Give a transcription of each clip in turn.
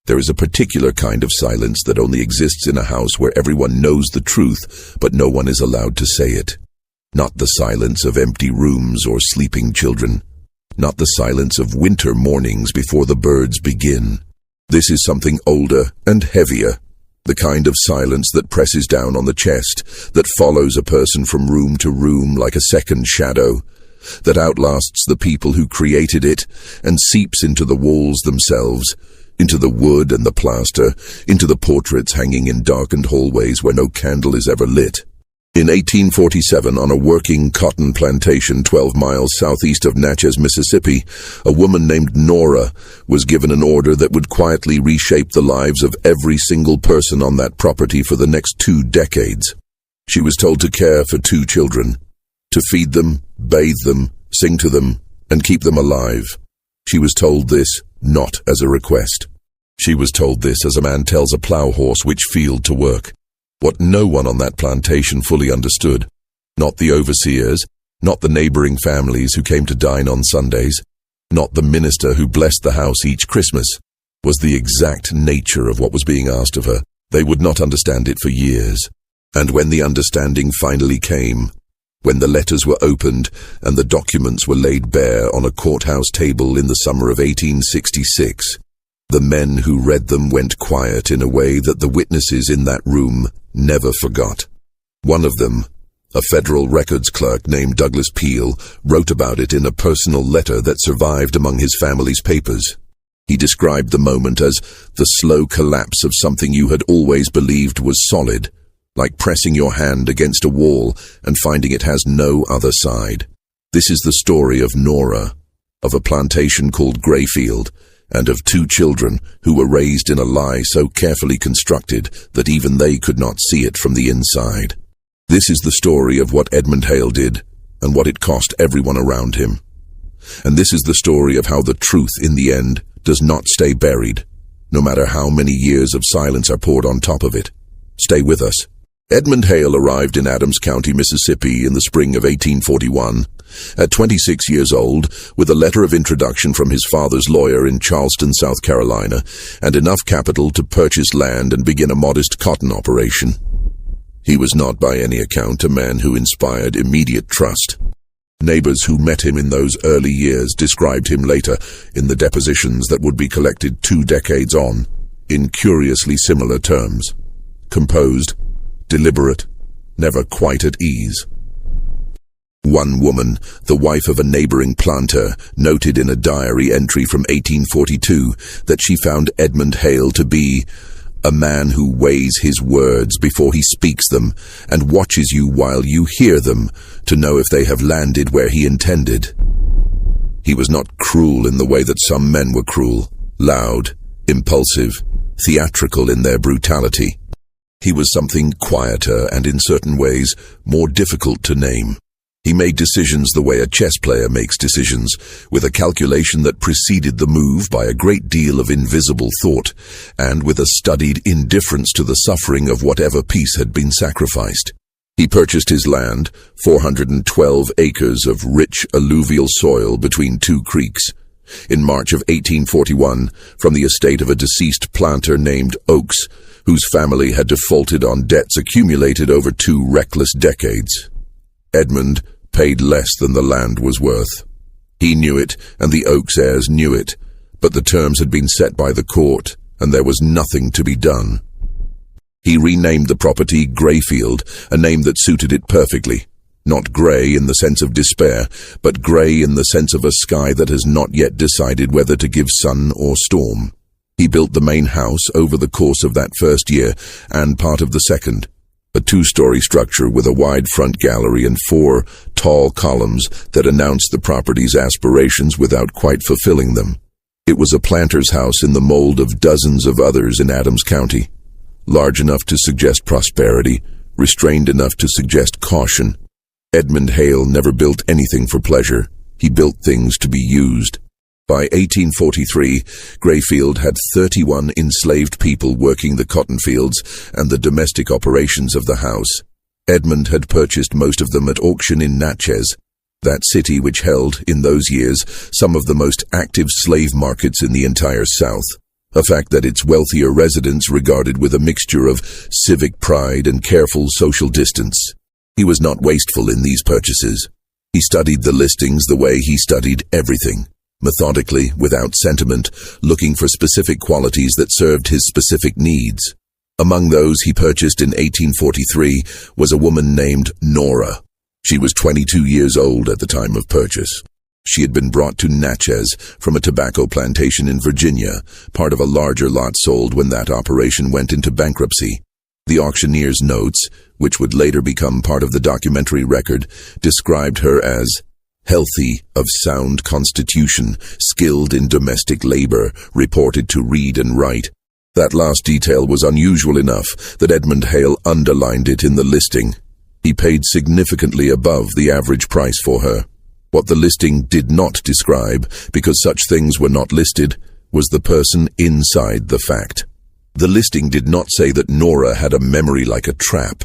There is a particular kind of silence that only exists in a house where everyone knows the truth, but no one is allowed to say it. Not the silence of empty rooms or sleeping children. Not the silence of winter mornings before the birds begin. This is something older and heavier. The kind of silence that presses down on the chest, that follows a person from room to room like a second shadow, that outlasts the people who created it and seeps into the walls themselves, into the wood and the plaster, into the portraits hanging in darkened hallways where no candle is ever lit. In 1847, on a working cotton plantation 12 miles southeast of Natchez, Mississippi, a woman named Nora was given an order that would quietly reshape the lives of every single person on that property for the next 2 decades. She was told to care for 2 children, to feed them, bathe them, sing to them, and keep them alive. She was told this not as a request. She was told this as a man tells a plow horse which field to work. What no one on that plantation fully understood, not the overseers, not the neighboring families who came to dine on Sundays, not the minister who blessed the house each Christmas, was the exact nature of what was being asked of her. They would not understand it for years. And when the understanding finally came, when the letters were opened and the documents were laid bare on a courthouse table in the summer of 1866, the men who read them went quiet in a way that the witnesses in that room never forgot. One of them, a federal records clerk named Douglas Peel, wrote about it in a personal letter that survived among his family's papers. He described the moment as the slow collapse of something you had always believed was solid, like pressing your hand against a wall and finding it has no other side. This is the story of Nora, of a plantation called Grayfield, and of 2 children who were raised in a lie so carefully constructed that even they could not see it from the inside. This is the story of what Edmund Hale did and what it cost everyone around him. And this is the story of how the truth in the end does not stay buried, no matter how many years of silence are poured on top of it. Stay with us. Edmund Hale arrived in Adams County, Mississippi in the spring of 1841. At 26 years old, with a letter of introduction from his father's lawyer in Charleston, South Carolina, and enough capital to purchase land and begin a modest cotton operation. He was not by any account a man who inspired immediate trust. Neighbors who met him in those early years described him later in the depositions that would be collected 2 decades on, in curiously similar terms. Composed, deliberate, never quite at ease. One woman, the wife of a neighboring planter, noted in a diary entry from 1842 that she found Edmund Hale to be a man who weighs his words before he speaks them and watches you while you hear them to know if they have landed where he intended. He was not cruel in the way that some men were cruel, loud, impulsive, theatrical in their brutality. He was something quieter and in certain ways more difficult to name. He made decisions the way a chess player makes decisions, with a calculation that preceded the move by a great deal of invisible thought, and with a studied indifference to the suffering of whatever piece had been sacrificed. He purchased his land, 412 acres of rich alluvial soil between 2 creeks, in March of 1841, from the estate of a deceased planter named Oakes, whose family had defaulted on debts accumulated over 2 reckless decades. Edmund paid less than the land was worth. He knew it, and the Oakes heirs knew it, but the terms had been set by the court, and there was nothing to be done. He renamed the property Grayfield, a name that suited it perfectly. Not grey in the sense of despair, but grey in the sense of a sky that has not yet decided whether to give sun or storm. He built the main house over the course of that first year, and part of the second. A 2-story structure with a wide front gallery and 4 tall columns that announced the property's aspirations without quite fulfilling them. It was a planter's house in the mold of dozens of others in Adams County, large enough to suggest prosperity, restrained enough to suggest caution. Edmund Hale never built anything for pleasure. He built things to be used. By 1843, Grayfield had 31 enslaved people working the cotton fields and the domestic operations of the house. Edmund had purchased most of them at auction in Natchez, that city which held, in those years, some of the most active slave markets in the entire South. a fact that its wealthier residents regarded with a mixture of civic pride and careful social distance. He was not wasteful in these purchases. He studied the listings the way he studied everything, methodically, without sentiment, looking for specific qualities that served his specific needs. Among those he purchased in 1843 was a woman named Nora. She was 22 years old at the time of purchase. She had been brought to Natchez from a tobacco plantation in Virginia, part of a larger lot sold when that operation went into bankruptcy. The auctioneer's notes, which would later become part of the documentary record, described her as healthy, of sound constitution, skilled in domestic labor, reported to read and write. That last detail was unusual enough that Edmund Hale underlined it in the listing. He paid significantly above the average price for her. What the listing did not describe, because such things were not listed, was the person inside the fact. The listing did not say that Nora had a memory like a trap,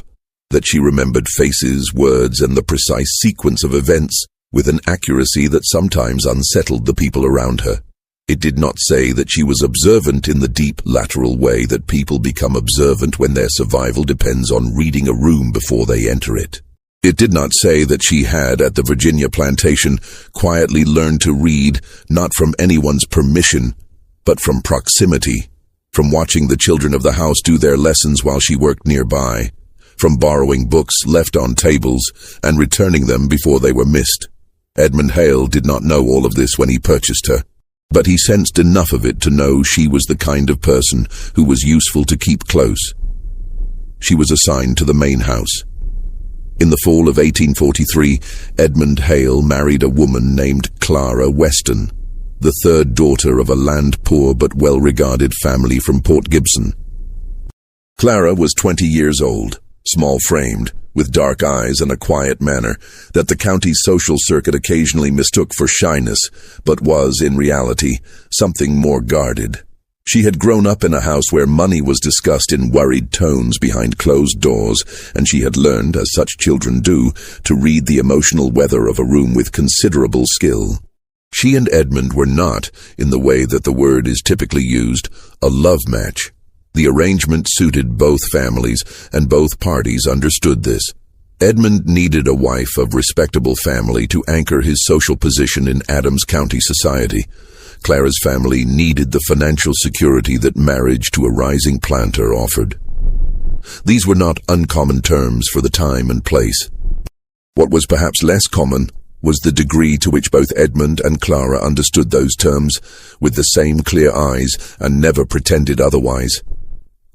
that she remembered faces, words, and the precise sequence of events with an accuracy that sometimes unsettled the people around her. It did not say that she was observant in the deep lateral way that people become observant when their survival depends on reading a room before they enter it. It did not say that she had, at the Virginia plantation, quietly learned to read, not from anyone's permission, but from proximity, from watching the children of the house do their lessons while she worked nearby, from borrowing books left on tables and returning them before they were missed. Edmund Hale did not know all of this when he purchased her, but he sensed enough of it to know she was the kind of person who was useful to keep close. She was assigned to the main house. In the fall of 1843, Edmund Hale married a woman named Clara Weston, the third daughter of a land-poor but well-regarded family from Port Gibson. Clara was 20 years old, small-framed, with dark eyes and a quiet manner that the county's social circuit occasionally mistook for shyness, but was, in reality, something more guarded. She had grown up in a house where money was discussed in worried tones behind closed doors, and she had learned, as such children do, to read the emotional weather of a room with considerable skill. She and Edmund were not, in the way that the word is typically used, a love match. The arrangement suited both families, and both parties understood this. Edmund needed a wife of respectable family to anchor his social position in Adams County society. Clara's family needed the financial security that marriage to a rising planter offered. These were not uncommon terms for the time and place. What was perhaps less common was the degree to which both Edmund and Clara understood those terms, with the same clear eyes, and never pretended otherwise.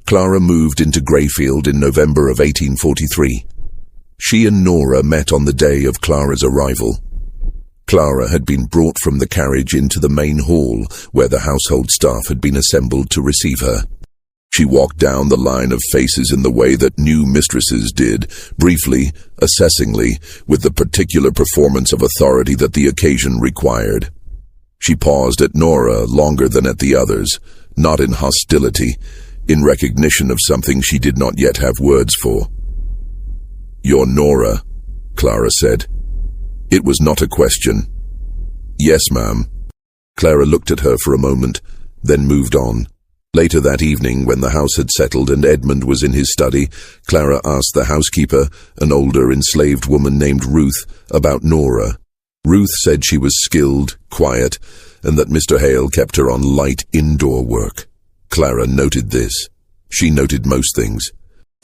Clara moved into Grayfield in November of 1843. She and Nora met on the day of Clara's arrival. Clara had been brought from the carriage into the main hall, where the household staff had been assembled to receive her. She walked down the line of faces in the way that new mistresses did, briefly, assessingly, with the particular performance of authority that the occasion required. She paused at Nora longer than at the others, not in hostility, in recognition of something she did not yet have words for. "You're Nora," Clara said. It was not a question. "Yes, ma'am." Clara looked at her for a moment, then moved on. Later that evening, when the house had settled and Edmund was in his study, Clara asked the housekeeper, an older enslaved woman named Ruth, about Nora. Ruth said she was skilled, quiet, and that Mr. Hale kept her on light indoor work. Clara noted this. She noted most things.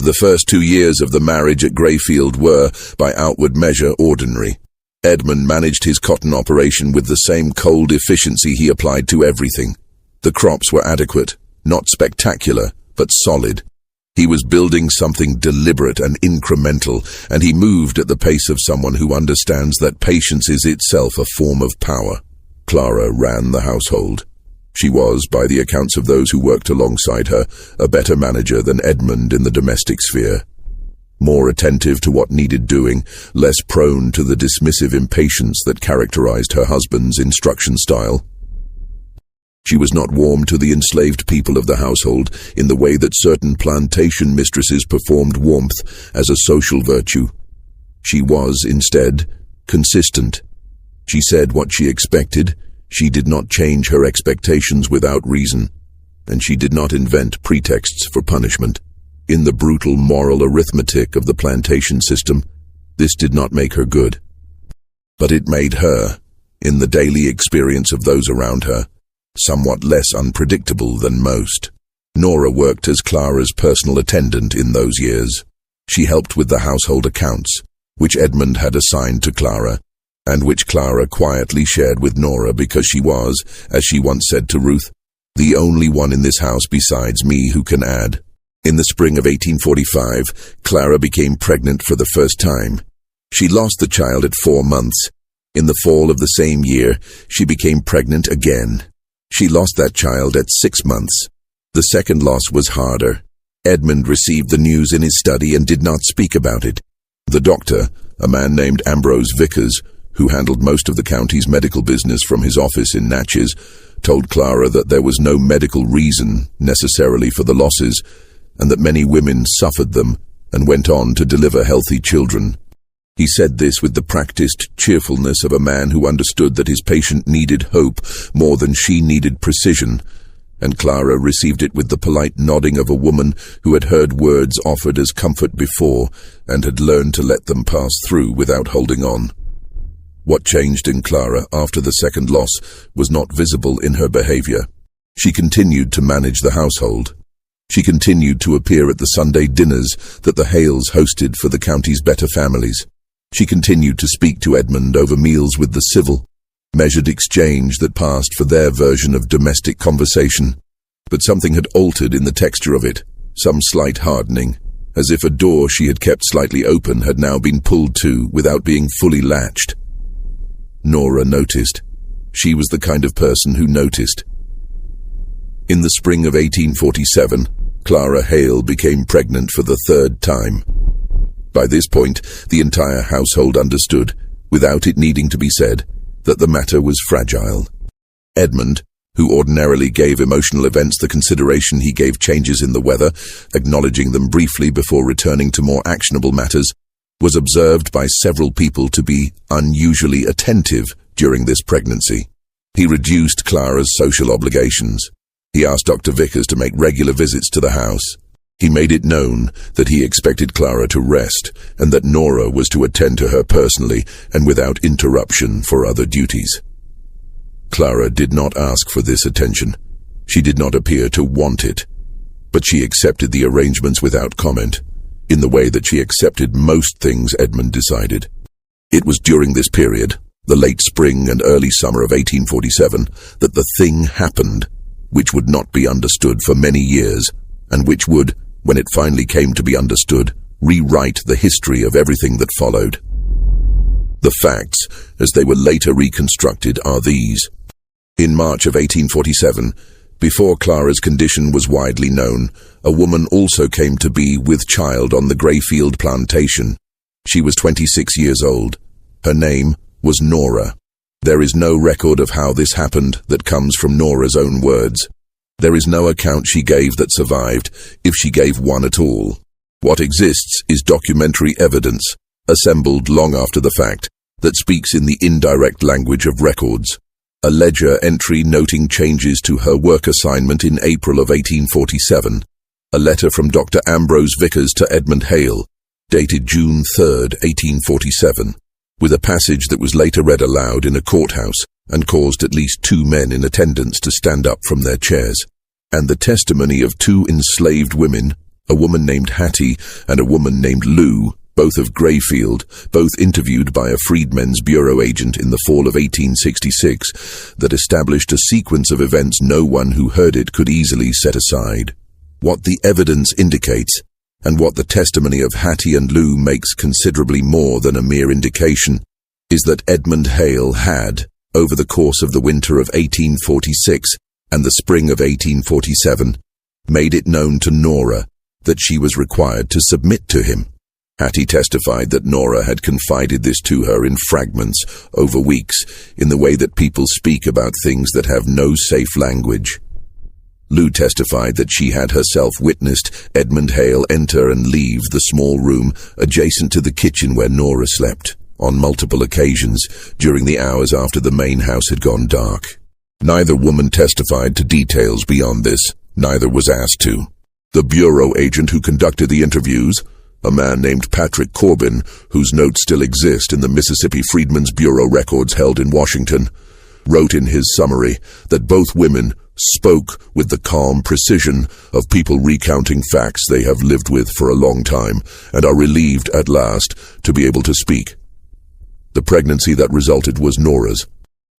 The first 2 years of the marriage at Grayfield were, by outward measure, ordinary. Edmund managed his cotton operation with the same cold efficiency he applied to everything. The crops were adequate, not spectacular, but solid. He was building something deliberate and incremental, and he moved at the pace of someone who understands that patience is itself a form of power. Clara ran the household. She was, by the accounts of those who worked alongside her, a better manager than Edmund in the domestic sphere. More attentive to what needed doing, less prone to the dismissive impatience that characterized her husband's instruction style. She was not warm to the enslaved people of the household in the way that certain plantation mistresses performed warmth as a social virtue. She was, instead, consistent. She said what she expected. She did not change her expectations without reason. and she did not invent pretexts for punishment. In the brutal moral arithmetic of the plantation system, this did not make her good. But it made her, in the daily experience of those around her, somewhat less unpredictable than most. Nora worked as Clara's personal attendant in those years. She helped with the household accounts, which Edmund had assigned to Clara, and which Clara quietly shared with Nora because she was, as she once said to Ruth, the only one in this house besides me who can add. In the spring of 1845, Clara became pregnant for the first time. She lost the child at 4 months. In the fall of the same year, she became pregnant again. She lost that child at 6 months. The second loss was harder. Edmund received the news in his study and did not speak about it. The doctor, a man named Ambrose Vickers, who handled most of the county's medical business from his office in Natchez, told Clara that there was no medical reason necessarily for the losses, and that many women suffered them and went on to deliver healthy children. He said this with the practiced cheerfulness of a man who understood that his patient needed hope more than she needed precision, and Clara received it with the polite nodding of a woman who had heard words offered as comfort before and had learned to let them pass through without holding on. What changed in Clara after the second loss was not visible in her behavior. She continued to manage the household. She continued to appear at the Sunday dinners that the Hales hosted for the county's better families. She continued to speak to Edmund over meals with the civil, measured exchange that passed for their version of domestic conversation. But something had altered in the texture of it, some slight hardening, as if a door she had kept slightly open had now been pulled to without being fully latched. Nora noticed. She was the kind of person who noticed. In the spring of 1847, Clara Hale became pregnant for the 3rd time. By this point, the entire household understood, without it needing to be said, that the matter was fragile. Edmund, who ordinarily gave emotional events the consideration he gave changes in the weather, acknowledging them briefly before returning to more actionable matters, was observed by several people to be unusually attentive during this pregnancy. He reduced Clara's social obligations. He asked Dr. Vickers to make regular visits to the house. He made it known that he expected Clara to rest and that Nora was to attend to her personally and without interruption for other duties. Clara did not ask for this attention. She did not appear to want it, but she accepted the arrangements without comment, in the way that she accepted most things Edmund decided. It was during this period, the late spring and early summer of 1847, that the thing happened, which would not be understood for many years, and which would, when it finally came to be understood, rewrite the history of everything that followed. The facts, as they were later reconstructed, are these. In March of 1847, before Clara's condition was widely known, a woman also came to be with child on the Grayfield plantation. She was 26 years old. Her name was Nora. There is no record of how this happened that comes from Nora's own words. There is no account she gave that survived, if she gave one at all. What exists is documentary evidence, assembled long after the fact, that speaks in the indirect language of records. A ledger entry noting changes to her work assignment in April of 1847. A letter from Dr. Ambrose Vickers to Edmund Hale, dated June 3, 1847, with a passage that was later read aloud in a courthouse and caused at least 2 men in attendance to stand up from their chairs, and the testimony of 2 enslaved women, a woman named Hattie and a woman named Lou, both of Grayfield, both interviewed by a Freedmen's Bureau agent in the fall of 1866, that established a sequence of events no one who heard it could easily set aside. What the evidence indicates, and what the testimony of Hattie and Lou makes considerably more than a mere indication, is that Edmund Hale had, over the course of the winter of 1846 and the spring of 1847, made it known to Nora that she was required to submit to him. Hattie testified that Nora had confided this to her in fragments over weeks, in the way that people speak about things that have no safe language. Lou testified that she had herself witnessed Edmund Hale enter and leave the small room adjacent to the kitchen where Nora slept, on multiple occasions during the hours after the main house had gone dark. Neither woman testified to details beyond this, Neither was asked to. The bureau agent who conducted the interviews, a man named Patrick Corbin, whose notes still exist in the Mississippi Freedmen's Bureau records held in Washington, wrote in his summary that both women spoke with the calm precision of people recounting facts they have lived with for a long time and are relieved at last to be able to speak. The pregnancy that resulted was Nora's.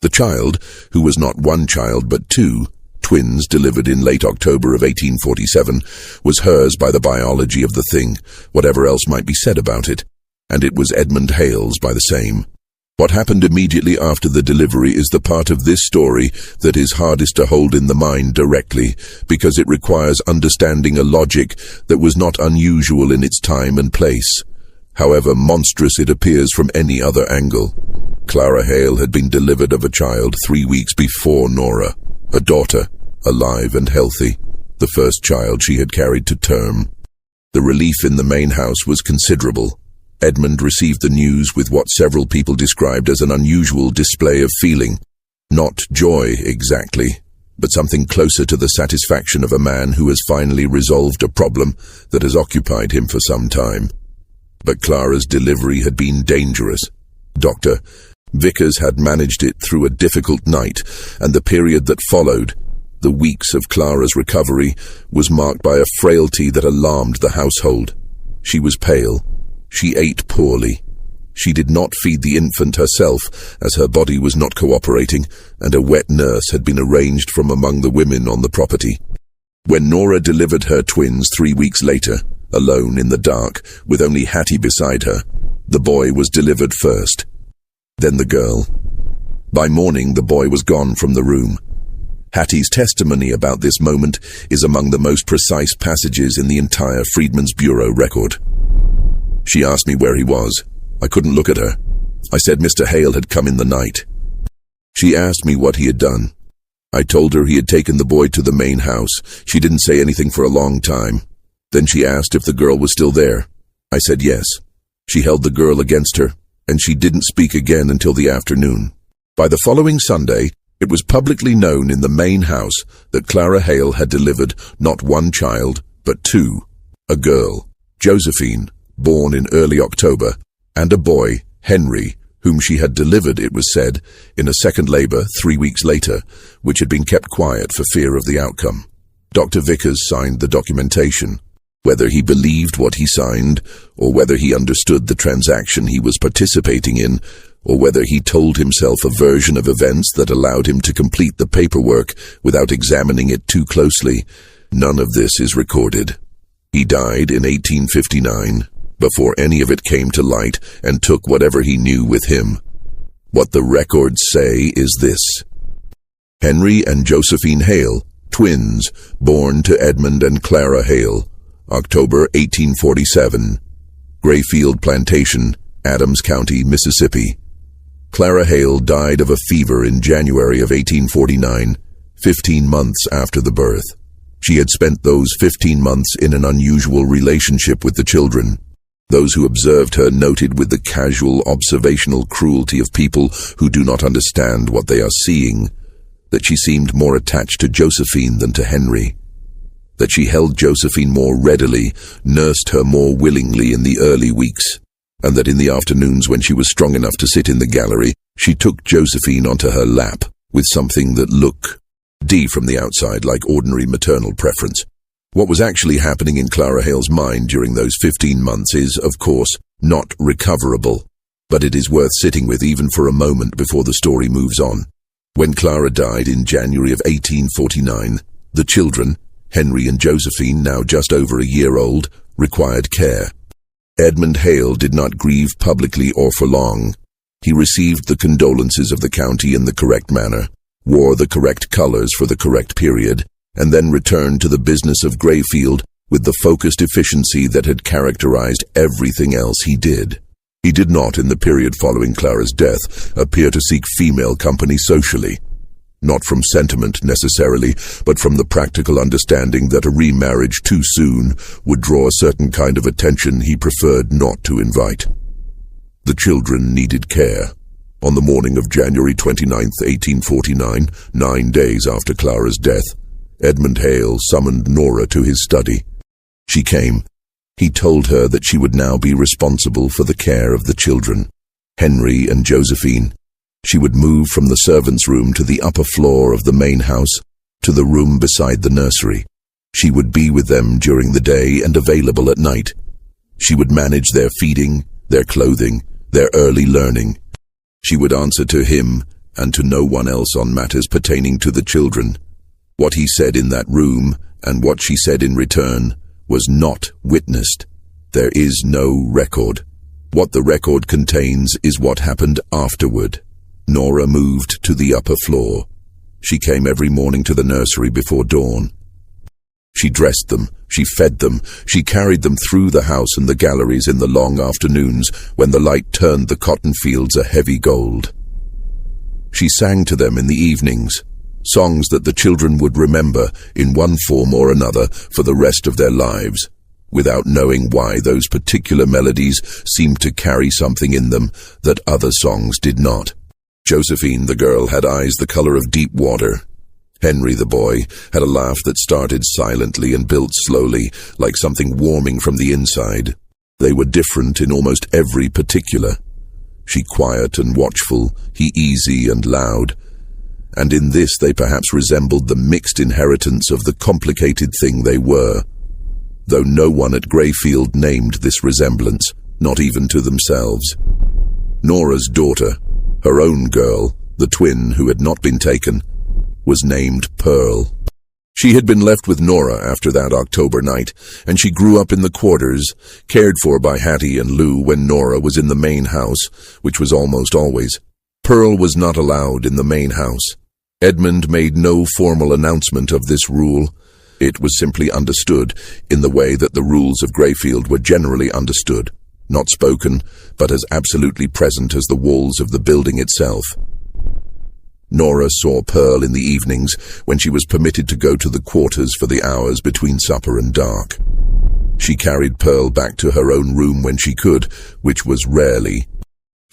The child, who was not one child but two, twins delivered in late October of 1847, was hers by the biology of the thing, whatever else might be said about it, and it was Edmund Hale's by the same. What happened immediately after the delivery is the part of this story that is hardest to hold in the mind directly, because it requires understanding a logic that was not unusual in its time and place, however monstrous it appears from any other angle. Clara Hale had been delivered of a child 3 weeks before Nora, a daughter, alive and healthy, the first child she had carried to term. The relief in the main house was considerable. Edmund received the news with what several people described as an unusual display of feeling. Not joy exactly, but something closer to the satisfaction of a man who has finally resolved a problem that has occupied him for some time. But Clara's delivery had been dangerous. Dr. Vickers had managed it through a difficult night, and the period that followed, the weeks of Clara's recovery, was marked by a frailty that alarmed the household. She was pale. She ate poorly. She did not feed the infant herself, as her body was not cooperating, and a wet nurse had been arranged from among the women on the property. When Nora delivered her twins 3 weeks later, alone in the dark, with only Hattie beside her, the boy was delivered first. Then the girl. By morning, the boy was gone from the room. Hattie's testimony about this moment is among the most precise passages in the entire Freedmen's Bureau record. She asked me where he was. I couldn't look at her. I said Mr. Hale had come in the night. She asked me what he had done. I told her he had taken the boy to the main house. She didn't say anything for a long time. Then she asked if the girl was still there. I said yes. She held the girl against her, and she didn't speak again until the afternoon. By the following Sunday, it was publicly known in the main house that Clara Hale had delivered not one child, but two, a girl, Josephine, born in early October, and a boy, Henry, whom she had delivered, it was said, in a second labor 3 weeks later, which had been kept quiet for fear of the outcome. Dr. Vickers signed the documentation. Whether he believed what he signed, or whether he understood the transaction he was participating in, or whether he told himself a version of events that allowed him to complete the paperwork without examining it too closely, none of this is recorded. He died in 1859, before any of it came to light, and took whatever he knew with him. What the records say is this: Henry and Josephine Hale, twins, born to Edmund and Clara Hale, October 1847, Grayfield Plantation, Adams County, Mississippi. Clara Hale died of a fever in January of 1849, 15 months after the birth. She had spent those 15 months in an unusual relationship with the children. Those who observed her noted with the casual observational cruelty of people who do not understand what they are seeing, that she seemed more attached to Josephine than to Henry, that she held Josephine more readily, nursed her more willingly in the early weeks, and that in the afternoons when she was strong enough to sit in the gallery, she took Josephine onto her lap with something that looked from the outside like ordinary maternal preference. What was actually happening in Clara Hale's mind during those 15 months is, of course, not recoverable, but it is worth sitting with even for a moment before the story moves on. When Clara died in January of 1849, the children, Henry and Josephine, now just over a year old, required care. Edmund Hale did not grieve publicly or for long. He received the condolences of the county in the correct manner, wore the correct colors for the correct period, and then returned to the business of Grayfield with the focused efficiency that had characterized everything else he did. He did not, in the period following Clara's death, appear to seek female company socially. Not from sentiment necessarily, but from the practical understanding that a remarriage too soon would draw a certain kind of attention he preferred not to invite. The children needed care. On the morning of January 29, 1849, 9 days after Clara's death, Edmund Hale summoned Nora to his study. She came. He told her that she would now be responsible for the care of the children, Henry and Josephine. She would move from the servants' room to the upper floor of the main house, to the room beside the nursery. She would be with them during the day and available at night. She would manage their feeding, their clothing, their early learning. She would answer to him and to no one else on matters pertaining to the children. What he said in that room, and what she said in return, was not witnessed. There is no record. What the record contains is what happened afterward. Nora moved to the upper floor. She came every morning to the nursery before dawn. She dressed them, she fed them, she carried them through the house and the galleries in the long afternoons when the light turned the cotton fields a heavy gold. She sang to them in the evenings, songs that the children would remember in one form or another for the rest of their lives, without knowing why those particular melodies seemed to carry something in them that other songs did not. Josephine, the girl, had eyes the color of deep water. Henry, the boy, had a laugh that started silently and built slowly, like something warming from the inside. They were different in almost every particular. She quiet and watchful, he easy and loud. And in this they perhaps resembled the mixed inheritance of the complicated thing they were, though no one at Greyfield named this resemblance, not even to themselves. Nora's daughter, her own girl, the twin who had not been taken, was named Pearl. She had been left with Nora after that October night, and she grew up in the quarters, cared for by Hattie and Lou when Nora was in the main house, which was almost always. Pearl was not allowed in the main house. Edmund made no formal announcement of this rule. It was simply understood in the way that the rules of Greyfield were generally understood, not spoken, but as absolutely present as the walls of the building itself. Nora saw Pearl in the evenings when she was permitted to go to the quarters for the hours between supper and dark. She carried Pearl back to her own room when she could, which was rarely.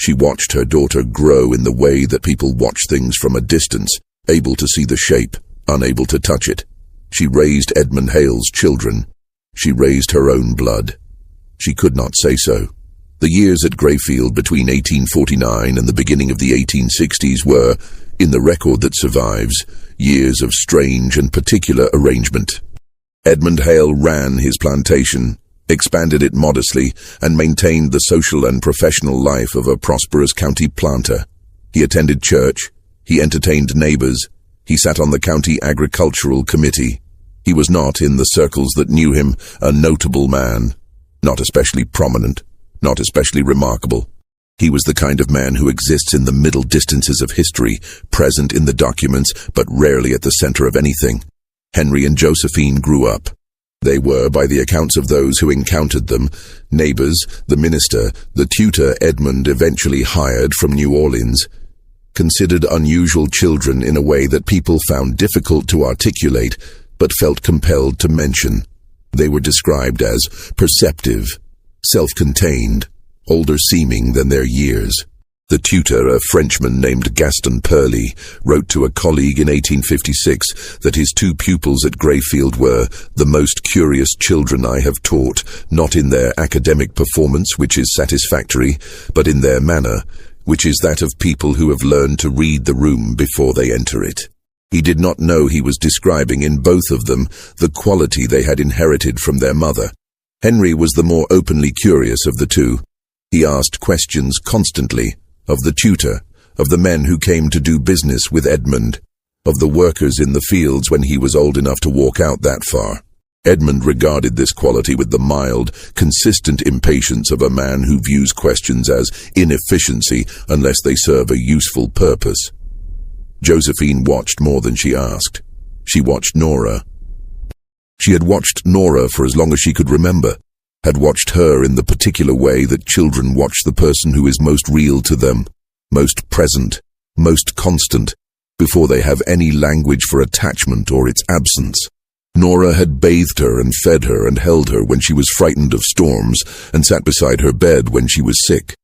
She watched her daughter grow in the way that people watch things from a distance, able to see the shape, unable to touch it. She raised Edmund Hale's children. She raised her own blood. She could not say so. The years at Greyfield between 1849 and the beginning of the 1860s were, in the record that survives, years of strange and particular arrangement. Edmund Hale ran his plantation, expanded it modestly, and maintained the social and professional life of a prosperous county planter. He attended church, he entertained neighbors, he sat on the county agricultural committee. He was not, in the circles that knew him, a notable man, not especially prominent, not especially remarkable. He was the kind of man who exists in the middle distances of history, present in the documents, but rarely at the center of anything. Henry and Josephine grew up. They were, by the accounts of those who encountered them, neighbors, the minister, the tutor Edmund eventually hired from New Orleans, considered unusual children in a way that people found difficult to articulate, but felt compelled to mention. They were described as perceptive, self-contained, older-seeming than their years. The tutor, a Frenchman named Gaston Perly, wrote to a colleague in 1856 that his two pupils at Greyfield were the most curious children I have taught, not in their academic performance, which is satisfactory, but in their manner, which is that of people who have learned to read the room before they enter it. He did not know he was describing in both of them the quality they had inherited from their mother. Henry was the more openly curious of the two. He asked questions constantly, of the tutor, of the men who came to do business with Edmund, of the workers in the fields when he was old enough to walk out that far. Edmund regarded this quality with the mild, consistent impatience of a man who views questions as inefficiency unless they serve a useful purpose. Josephine watched more than she asked. She watched Nora. She had watched Nora for as long as she could remember, had watched her in the particular way that children watch the person who is most real to them, most present, most constant, before they have any language for attachment or its absence. Nora had bathed her and fed her and held her when she was frightened of storms and sat beside her bed when she was sick.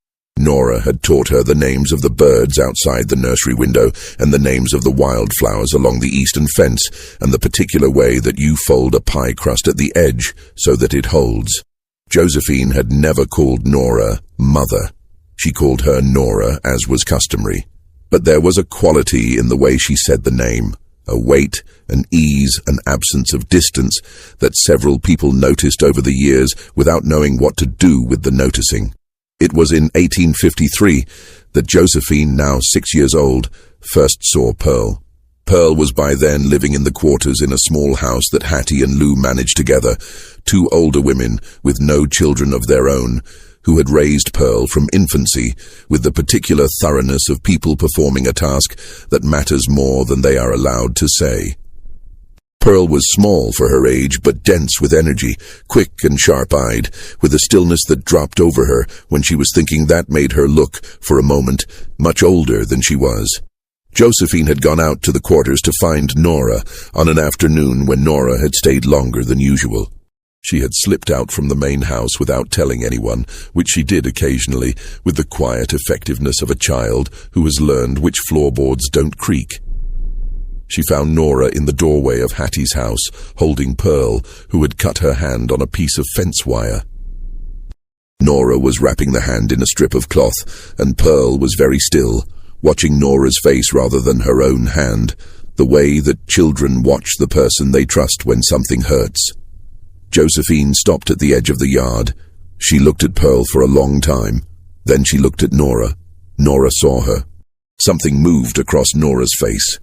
Nora had taught her the names of the birds outside the nursery window and the names of the wildflowers along the eastern fence and the particular way that you fold a pie crust at the edge so that it holds. Josephine had never called Nora Mother. She called her Nora, as was customary. But there was a quality in the way she said the name, a weight, an ease, an absence of distance that several people noticed over the years without knowing what to do with the noticing. It was in 1853 that Josephine, now 6 years old, first saw Pearl. Pearl was by then living in the quarters in a small house that Hattie and Lou managed together, two older women with no children of their own, who had raised Pearl from infancy with the particular thoroughness of people performing a task that matters more than they are allowed to say. Pearl was small for her age, but dense with energy, quick and sharp-eyed, with a stillness that dropped over her when she was thinking that made her look, for a moment, much older than she was. Josephine had gone out to the quarters to find Nora on an afternoon when Nora had stayed longer than usual. She had slipped out from the main house without telling anyone, which she did occasionally, with the quiet effectiveness of a child who has learned which floorboards don't creak. She found Nora in the doorway of Hattie's house, holding Pearl, who had cut her hand on a piece of fence wire. Nora was wrapping the hand in a strip of cloth, and Pearl was very still, watching Nora's face rather than her own hand, the way that children watch the person they trust when something hurts. Josephine stopped at the edge of the yard. She looked at Pearl for a long time. Then she looked at Nora. Nora saw her. Something moved across Nora's face.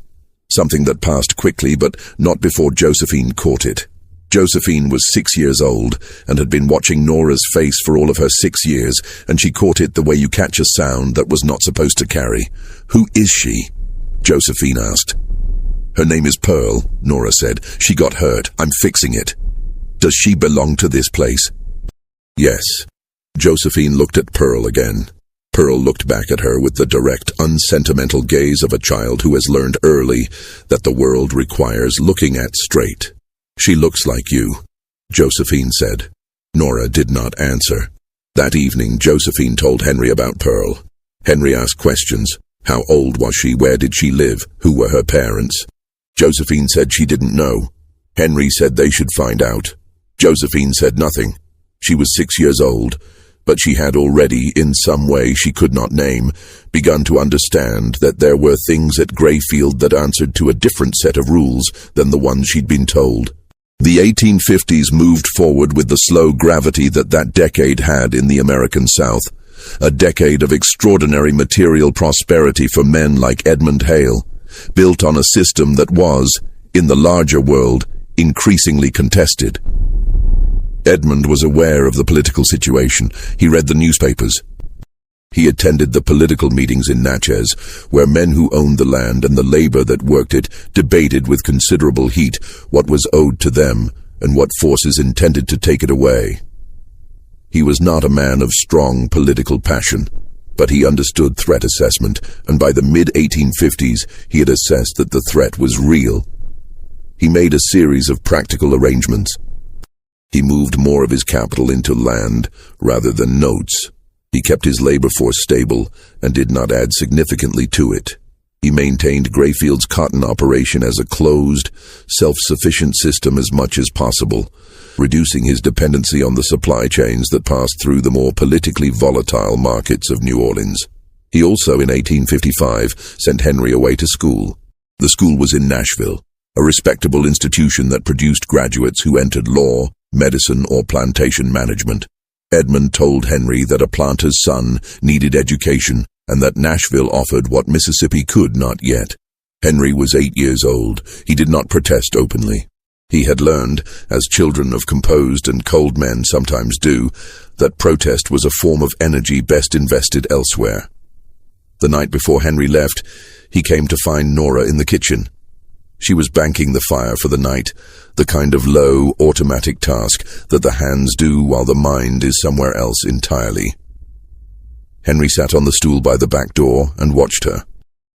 Something that passed quickly, but not before Josephine caught it. Josephine was 6 years old and had been watching Nora's face for all of her 6 years, and she caught it the way you catch a sound that was not supposed to carry. "Who is she?" Josephine asked. "Her name is Pearl," Nora said. "She got hurt. I'm fixing it." "Does she belong to this place?" "Yes." Josephine looked at Pearl again. Pearl looked back at her with the direct, unsentimental gaze of a child who has learned early that the world requires looking at straight. "She looks like you," Josephine said. Nora did not answer. That evening, Josephine told Henry about Pearl. Henry asked questions. How old was she? Where did she live? Who were her parents? Josephine said she didn't know. Henry said they should find out. Josephine said nothing. She was 6 years old, but she had already, in some way she could not name, begun to understand that there were things at Greyfield that answered to a different set of rules than the ones she'd been told. The 1850s moved forward with the slow gravity that decade had in the American South, a decade of extraordinary material prosperity for men like Edmund Hale, built on a system that was, in the larger world, increasingly contested. Edmund was aware of the political situation. He read the newspapers. He attended the political meetings in Natchez, where men who owned the land and the labor that worked it debated with considerable heat what was owed to them and what forces intended to take it away. He was not a man of strong political passion, but he understood threat assessment, and by the mid-1850s he had assessed that the threat was real. He made a series of practical arrangements. He moved more of his capital into land rather than notes. He kept his labor force stable and did not add significantly to it. He maintained Greyfield's cotton operation as a closed, self-sufficient system as much as possible, reducing his dependency on the supply chains that passed through the more politically volatile markets of New Orleans. He also, in 1855, sent Henry away to school. The school was in Nashville, a respectable institution that produced graduates who entered law, medicine, or plantation management. Edmund told Henry that a planter's son needed education and that Nashville offered what Mississippi could not yet. Henry was 8 years old. He did not protest openly. He had learned, as children of composed and cold men sometimes do, that protest was a form of energy best invested elsewhere. The night before Henry left, he came to find Nora in the kitchen. She was banking the fire for the night, the kind of low, automatic task that the hands do while the mind is somewhere else entirely. Henry sat on the stool by the back door and watched her.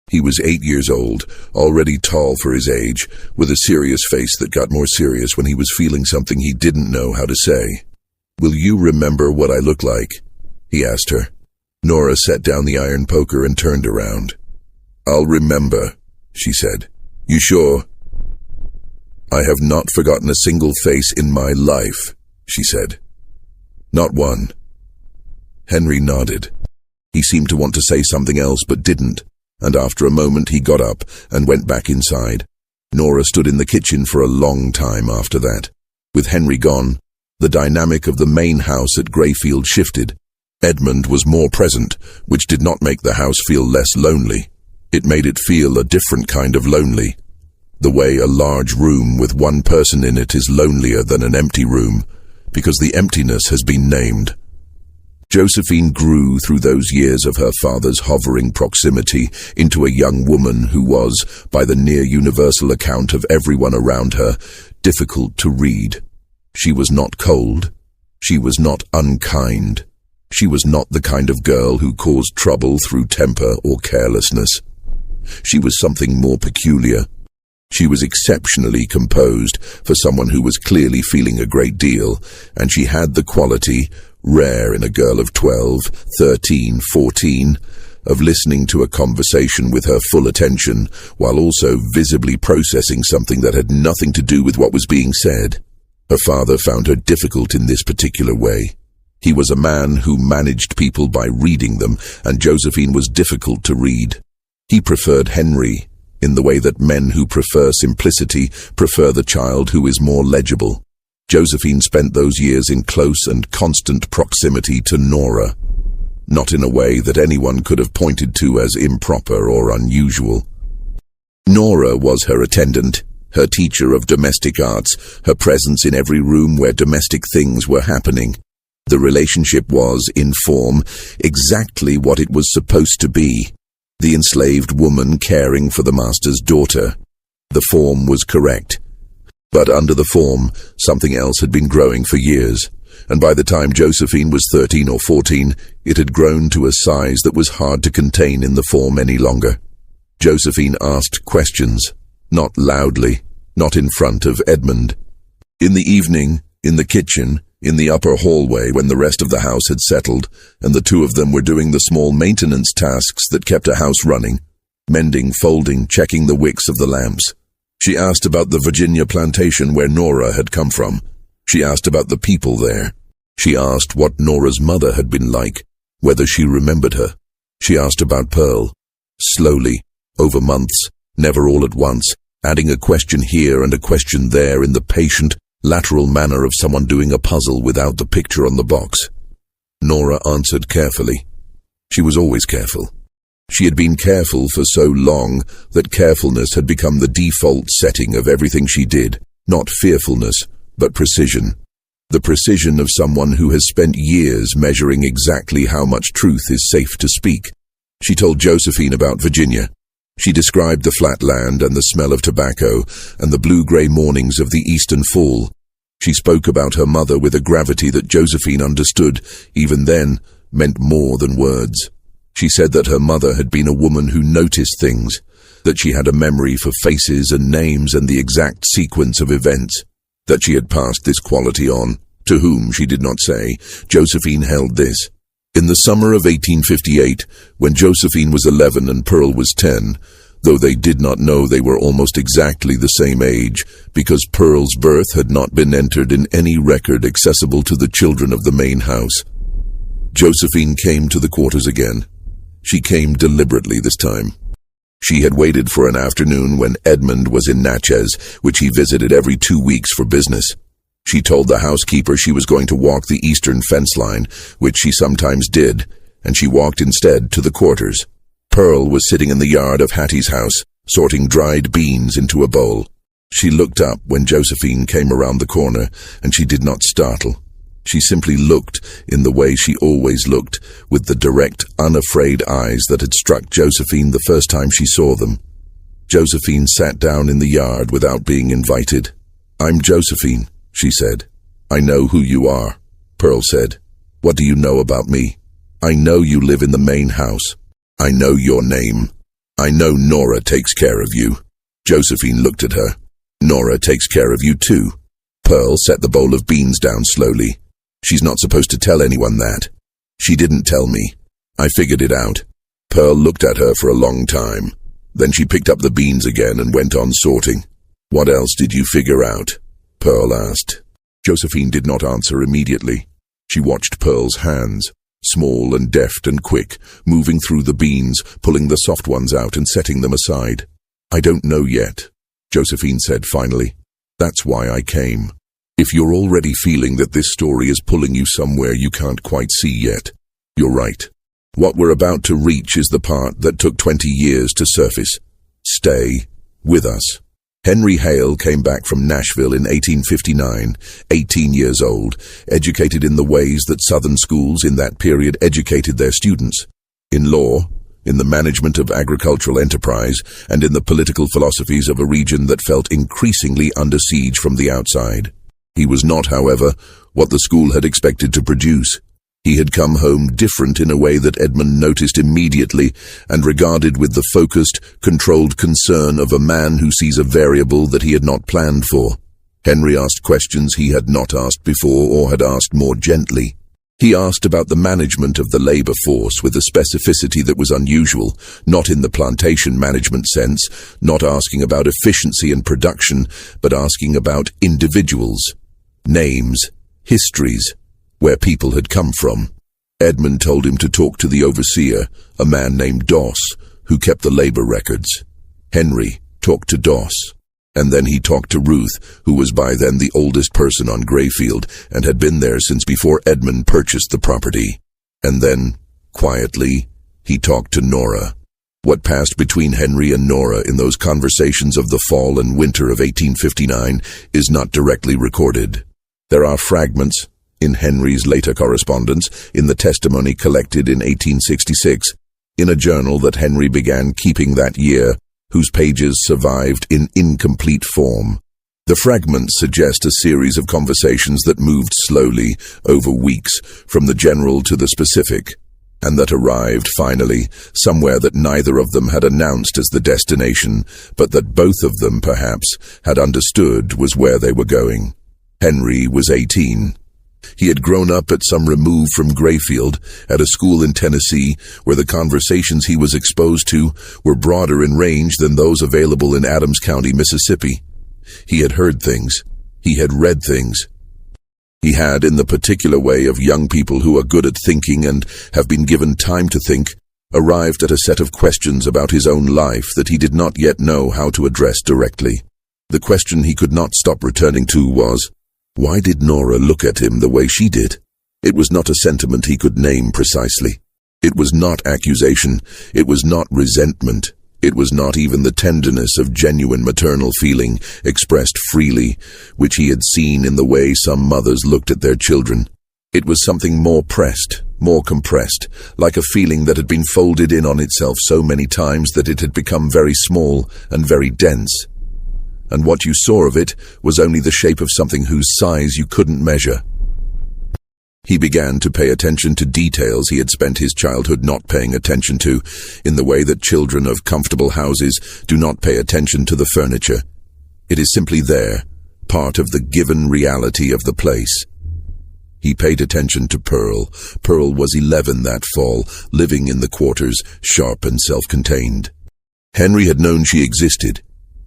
He was 8 years old, already tall for his age, with a serious face that got more serious when he was feeling something he didn't know how to say. "Will you remember what I look like?" he asked her. Nora set down the iron poker and turned around. "I'll remember," she said. "You sure?" "I have not forgotten a single face in my life," she said. "Not one." Henry nodded. He seemed to want to say something else but didn't, and after a moment he got up and went back inside. Nora stood in the kitchen for a long time after that. With Henry gone, the dynamic of the main house at Greyfield shifted. Edmund was more present, which did not make the house feel less lonely. It made it feel a different kind of lonely. The way a large room with one person in it is lonelier than an empty room, because the emptiness has been named. Josephine grew through those years of her father's hovering proximity into a young woman who was, by the near-universal account of everyone around her, difficult to read. She was not cold. She was not unkind. She was not the kind of girl who caused trouble through temper or carelessness. She was something more peculiar. She was exceptionally composed for someone who was clearly feeling a great deal, and she had the quality, rare in a girl of 12, 13, 14, of listening to a conversation with her full attention, while also visibly processing something that had nothing to do with what was being said. Her father found her difficult in this particular way. He was a man who managed people by reading them, and Josephine was difficult to read. He preferred Henry, in the way that men who prefer simplicity prefer the child who is more legible. Josephine spent those years in close and constant proximity to Nora, not in a way that anyone could have pointed to as improper or unusual. Nora was her attendant, her teacher of domestic arts, her presence in every room where domestic things were happening. The relationship was, in form, exactly what it was supposed to be. The enslaved woman caring for the master's daughter. The form was correct. But under the form, something else had been growing for years, and by the time Josephine was 13 or 14, it had grown to a size that was hard to contain in the form any longer. Josephine asked questions, not loudly, not in front of Edmund. In the evening, in the kitchen, in the upper hallway when the rest of the house had settled, and the two of them were doing the small maintenance tasks that kept a house running, mending, folding, checking the wicks of the lamps. She asked about the Virginia plantation where Nora had come from. She asked about the people there. She asked what Nora's mother had been like, whether she remembered her. She asked about Pearl, slowly, over months, never all at once, adding a question here and a question there in the patient, lateral manner of someone doing a puzzle without the picture on the box. Nora answered carefully. She was always careful. She had been careful for so long that carefulness had become the default setting of everything she did, not fearfulness, but precision. The precision of someone who has spent years measuring exactly how much truth is safe to speak. She told Josephine about Virginia. She described the flat land and the smell of tobacco and the blue-grey mornings of the eastern fall. She spoke about her mother with a gravity that Josephine understood, even then, meant more than words. She said that her mother had been a woman who noticed things, that she had a memory for faces and names and the exact sequence of events, that she had passed this quality on. To whom, she did not say. Josephine held this. In the summer of 1858, when Josephine was 11 and Pearl was 10, though they did not know they were almost exactly the same age, because Pearl's birth had not been entered in any record accessible to the children of the main house. Josephine came to the quarters again. She came deliberately this time. She had waited for an afternoon when Edmund was in Natchez, which he visited every 2 weeks for business. She told the housekeeper she was going to walk the eastern fence line, which she sometimes did, and she walked instead to the quarters. Pearl was sitting in the yard of Hattie's house, sorting dried beans into a bowl. She looked up when Josephine came around the corner, and she did not startle. She simply looked in the way she always looked, with the direct, unafraid eyes that had struck Josephine the first time she saw them. Josephine sat down in the yard without being invited. "I'm Josephine," she said. "I know who you are," Pearl said. "What do you know about me? I know you live in the main house. I know your name. I know Nora takes care of you." Josephine looked at her. "Nora takes care of you too." Pearl set the bowl of beans down slowly. "She's not supposed to tell anyone that." "She didn't tell me." I figured it out. Pearl looked at her for a long time. Then she picked up the beans again and went on sorting. What else did you figure out? Pearl asked. Josephine did not answer immediately. She watched Pearl's hands, small and deft and quick, moving through the beans, pulling the soft ones out and setting them aside. I don't know yet, Josephine said finally. That's why I came. If you're already feeling that this story is pulling you somewhere you can't quite see yet, you're right. What we're about to reach is the part that took 20 years to surface. Stay with us. Henry Hale came back from Nashville in 1859, 18 years old, educated in the ways that Southern schools in that period educated their students. In law, in the management of agricultural enterprise, and in the political philosophies of a region that felt increasingly under siege from the outside. He was not, however, what the school had expected to produce. He had come home different in a way that Edmund noticed immediately and regarded with the focused, controlled concern of a man who sees a variable that he had not planned for. Henry asked questions he had not asked before or had asked more gently. He asked about the management of the labor force with a specificity that was unusual, not in the plantation management sense, not asking about efficiency and production, but asking about individuals, names, histories, where people had come from. Edmund told him to talk to the overseer, a man named Doss, who kept the labor records. Henry talked to Doss, and then he talked to Ruth, who was by then the oldest person on Grayfield and had been there since before Edmund purchased the property. And then, quietly, he talked to Nora. What passed between Henry and Nora in those conversations of the fall and winter of 1859 is not directly recorded. There are fragments in Henry's later correspondence, in the testimony collected in 1866, in a journal that Henry began keeping that year, whose pages survived in incomplete form. The fragments suggest a series of conversations that moved slowly, over weeks, from the general to the specific, and that arrived, finally, somewhere that neither of them had announced as the destination, but that both of them, perhaps, had understood was where they were going. Henry was 18. He had grown up at some remove from Grayfield, at a school in Tennessee, where the conversations he was exposed to were broader in range than those available in Adams County, Mississippi. He had heard things. He had read things. He had, in the particular way of young people who are good at thinking and have been given time to think, arrived at a set of questions about his own life that he did not yet know how to address directly. The question he could not stop returning to was, why did Nora look at him the way she did? It was not a sentiment he could name precisely. It was not accusation. It was not resentment. It was not even the tenderness of genuine maternal feeling expressed freely, which he had seen in the way some mothers looked at their children. It was something more pressed, more compressed, like a feeling that had been folded in on itself so many times that it had become very small and very dense. And what you saw of it was only the shape of something whose size you couldn't measure. He began to pay attention to details he had spent his childhood not paying attention to, in the way that children of comfortable houses do not pay attention to the furniture. It is simply there, part of the given reality of the place. He paid attention to Pearl. Pearl was 11 that fall, living in the quarters, sharp and self-contained. Henry had known she existed.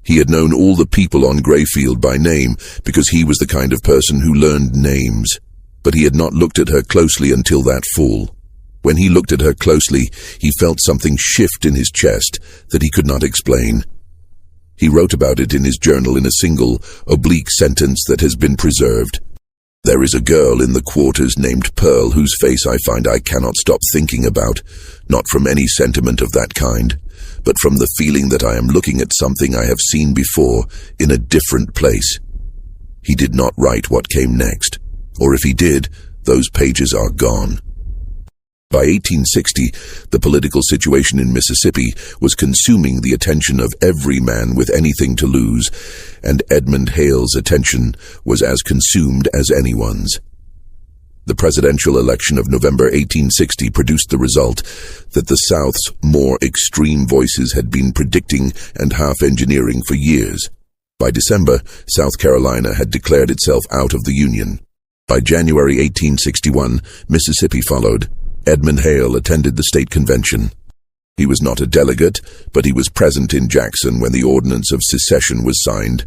He had known all the people on Grayfield by name, because he was the kind of person who learned names. But he had not looked at her closely until that fall. When he looked at her closely, he felt something shift in his chest that he could not explain. He wrote about it in his journal in a single, oblique sentence that has been preserved. There is a girl in the quarters named Pearl whose face I find I cannot stop thinking about, not from any sentiment of that kind, but from the feeling that I am looking at something I have seen before in a different place. He did not write what came next, or if he did, those pages are gone. By 1860, the political situation in Mississippi was consuming the attention of every man with anything to lose, and Edmund Hale's attention was as consumed as anyone's. The presidential election of November 1860 produced the result that the South's more extreme voices had been predicting and half-engineering for years. By December, South Carolina had declared itself out of the Union. By January 1861, Mississippi followed, Edmund Hale attended the state convention. He was not a delegate, but he was present in Jackson when the Ordinance of Secession was signed.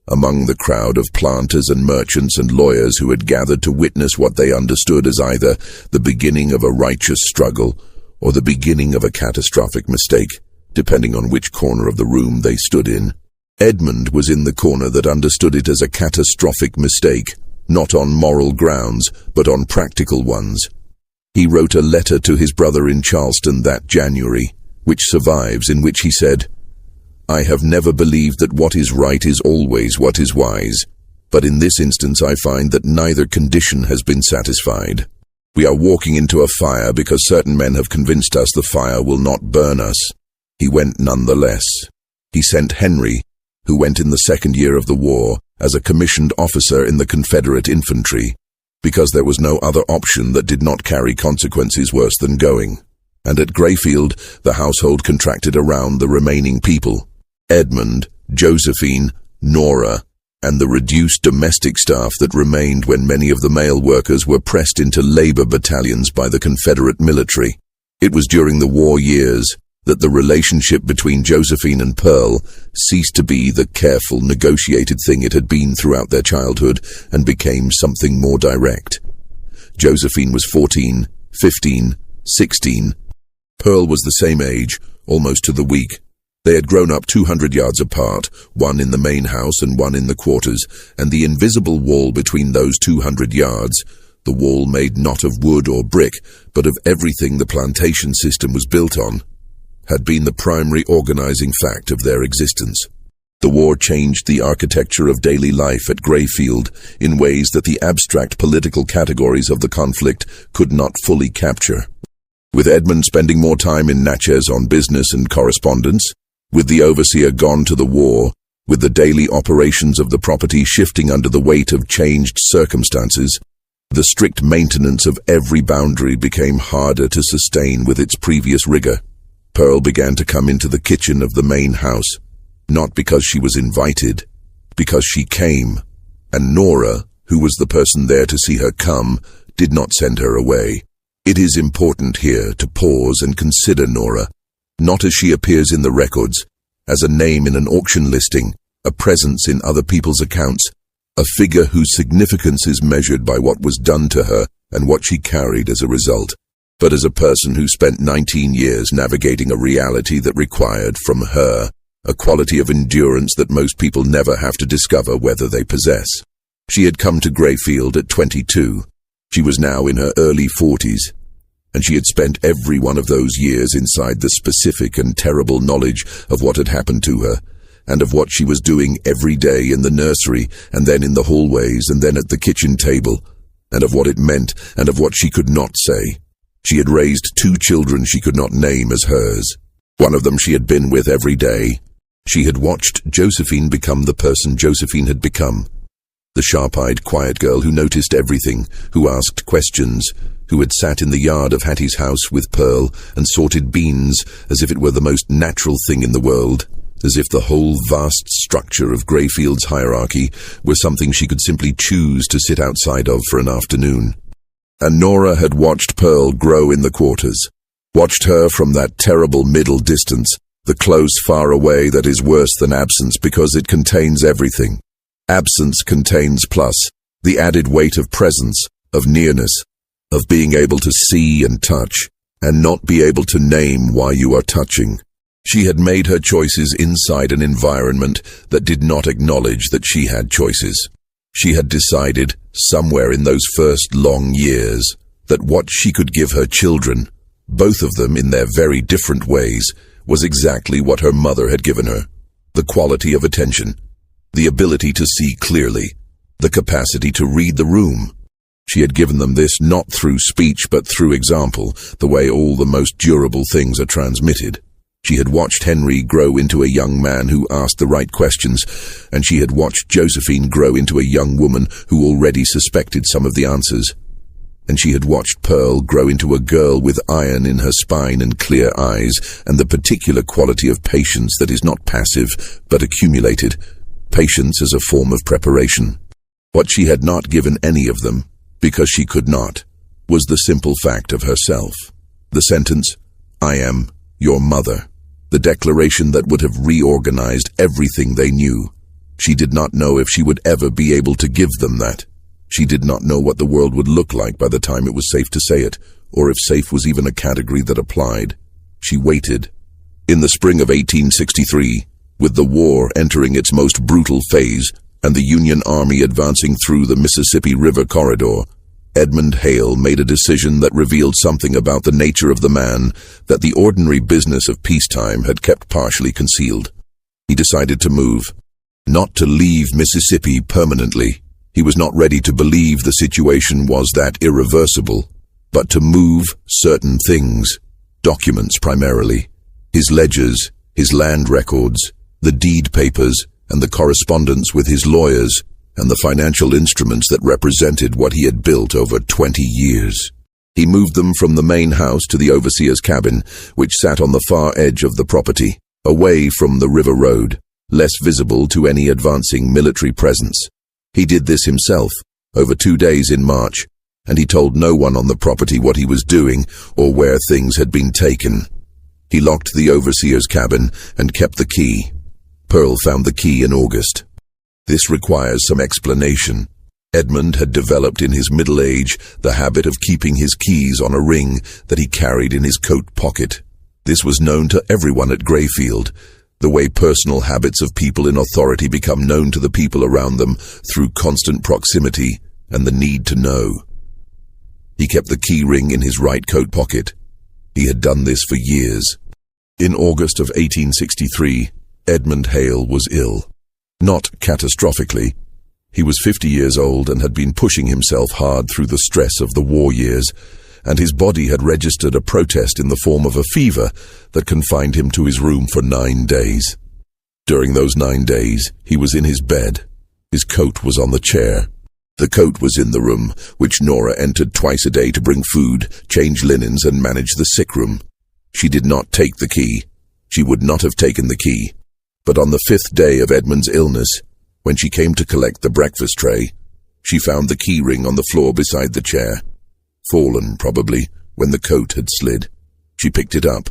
Among the crowd of planters and merchants and lawyers who had gathered to witness what they understood as either the beginning of a righteous struggle or the beginning of a catastrophic mistake, depending on which corner of the room they stood in. Edmund was in the corner that understood it as a catastrophic mistake, not on moral grounds, but on practical ones. He wrote a letter to his brother in Charleston that January, which survives, in which he said, "I have never believed that what is right is always what is wise, but in this instance I find that neither condition has been satisfied. We are walking into a fire because certain men have convinced us the fire will not burn us." He went nonetheless. He sent Henry, who went in the second year of the war, as a commissioned officer in the Confederate infantry, because there was no other option that did not carry consequences worse than going. And at Grayfield, the household contracted around the remaining people: Edmund, Josephine, Nora, and the reduced domestic staff that remained when many of the male workers were pressed into labor battalions by the Confederate military. It was during the war years that the relationship between Josephine and Pearl ceased to be the careful, negotiated thing it had been throughout their childhood and became something more direct. Josephine was 14, 15, 16. Pearl was the same age, almost to the week. They had grown up 200 yards apart, one in the main house and one in the quarters, and the invisible wall between those 200 yards, the wall made not of wood or brick, but of everything the plantation system was built on, had been the primary organizing fact of their existence. The war changed the architecture of daily life at Grayfield in ways that the abstract political categories of the conflict could not fully capture. With Edmund spending more time in Natchez on business and correspondence, with the overseer gone to the war, with the daily operations of the property shifting under the weight of changed circumstances, the strict maintenance of every boundary became harder to sustain with its previous rigor. Pearl began to come into the kitchen of the main house, not because she was invited, because she came, and Nora, who was the person there to see her come, did not send her away. It is important here to pause and consider Nora, not as she appears in the records, as a name in an auction listing, a presence in other people's accounts, a figure whose significance is measured by what was done to her and what she carried as a result, but as a person who spent 19 years navigating a reality that required from her a quality of endurance that most people never have to discover whether they possess. She had come to Grayfield at 22. She was now in her early 40s, and she had spent every one of those years inside the specific and terrible knowledge of what had happened to her, and of what she was doing every day in the nursery, and then in the hallways, and then at the kitchen table, and of what it meant, and of what she could not say. She had raised 2 children she could not name as hers. One of them she had been with every day. She had watched Josephine become the person Josephine had become. The sharp-eyed, quiet girl who noticed everything, who asked questions, who had sat in the yard of Hattie's house with Pearl and sorted beans as if it were the most natural thing in the world, as if the whole vast structure of Grayfield's hierarchy were something she could simply choose to sit outside of for an afternoon. And Nora had watched Pearl grow in the quarters, watched her from that terrible middle distance, the close far away that is worse than absence because it contains everything. Absence contains plus the added weight of presence, of nearness, of being able to see and touch, and not be able to name why you are touching. She had made her choices inside an environment that did not acknowledge that she had choices. She had decided, somewhere in those first long years, that what she could give her children, both of them in their very different ways, was exactly what her mother had given her: the quality of attention, the ability to see clearly, the capacity to read the room. She had given them this not through speech but through example, the way all the most durable things are transmitted. She had watched Henry grow into a young man who asked the right questions, and she had watched Josephine grow into a young woman who already suspected some of the answers. And she had watched Pearl grow into a girl with iron in her spine and clear eyes, and the particular quality of patience that is not passive but accumulated, patience as a form of preparation. What she had not given any of them, because she could not, was the simple fact of herself. The sentence, "I am your mother." The declaration that would have reorganized everything they knew. She did not know if she would ever be able to give them that. She did not know what the world would look like by the time it was safe to say it, or if safe was even a category that applied. She waited. In the spring of 1863, with the war entering its most brutal phase and the Union Army advancing through the Mississippi River corridor, Edmund Hale made a decision that revealed something about the nature of the man that the ordinary business of peacetime had kept partially concealed. He decided to move, not to leave Mississippi permanently. He was not ready to believe the situation was that irreversible, but to move certain things, documents primarily, his ledgers, his land records, the deed papers, and the correspondence with his lawyers, and the financial instruments that represented what he had built over 20 years. He moved them from the main house to the overseer's cabin, which sat on the far edge of the property, away from the river road, less visible to any advancing military presence. He did this himself, over 2 days in March, and he told no one on the property what he was doing or where things had been taken. He locked the overseer's cabin and kept the key. Pearl found the key in August. This requires some explanation. Edmund had developed in his middle age the habit of keeping his keys on a ring that he carried in his coat pocket. This was known to everyone at Grayfield, the way personal habits of people in authority become known to the people around them through constant proximity and the need to know. He kept the key ring in his right coat pocket. He had done this for years. In August of 1863, Edmund Hale was ill. Not catastrophically. He was 50 years old and had been pushing himself hard through the stress of the war years, and his body had registered a protest in the form of a fever that confined him to his room for 9 days. During those 9 days, he was in his bed. His coat was on the chair. The coat was in the room, which Nora entered twice a day to bring food, change linens, and manage the sick room. She did not take the key. She would not have taken the key. But on the 5th day of Edmund's illness, when she came to collect the breakfast tray, she found the key ring on the floor beside the chair. Fallen, probably, when the coat had slid. She picked it up.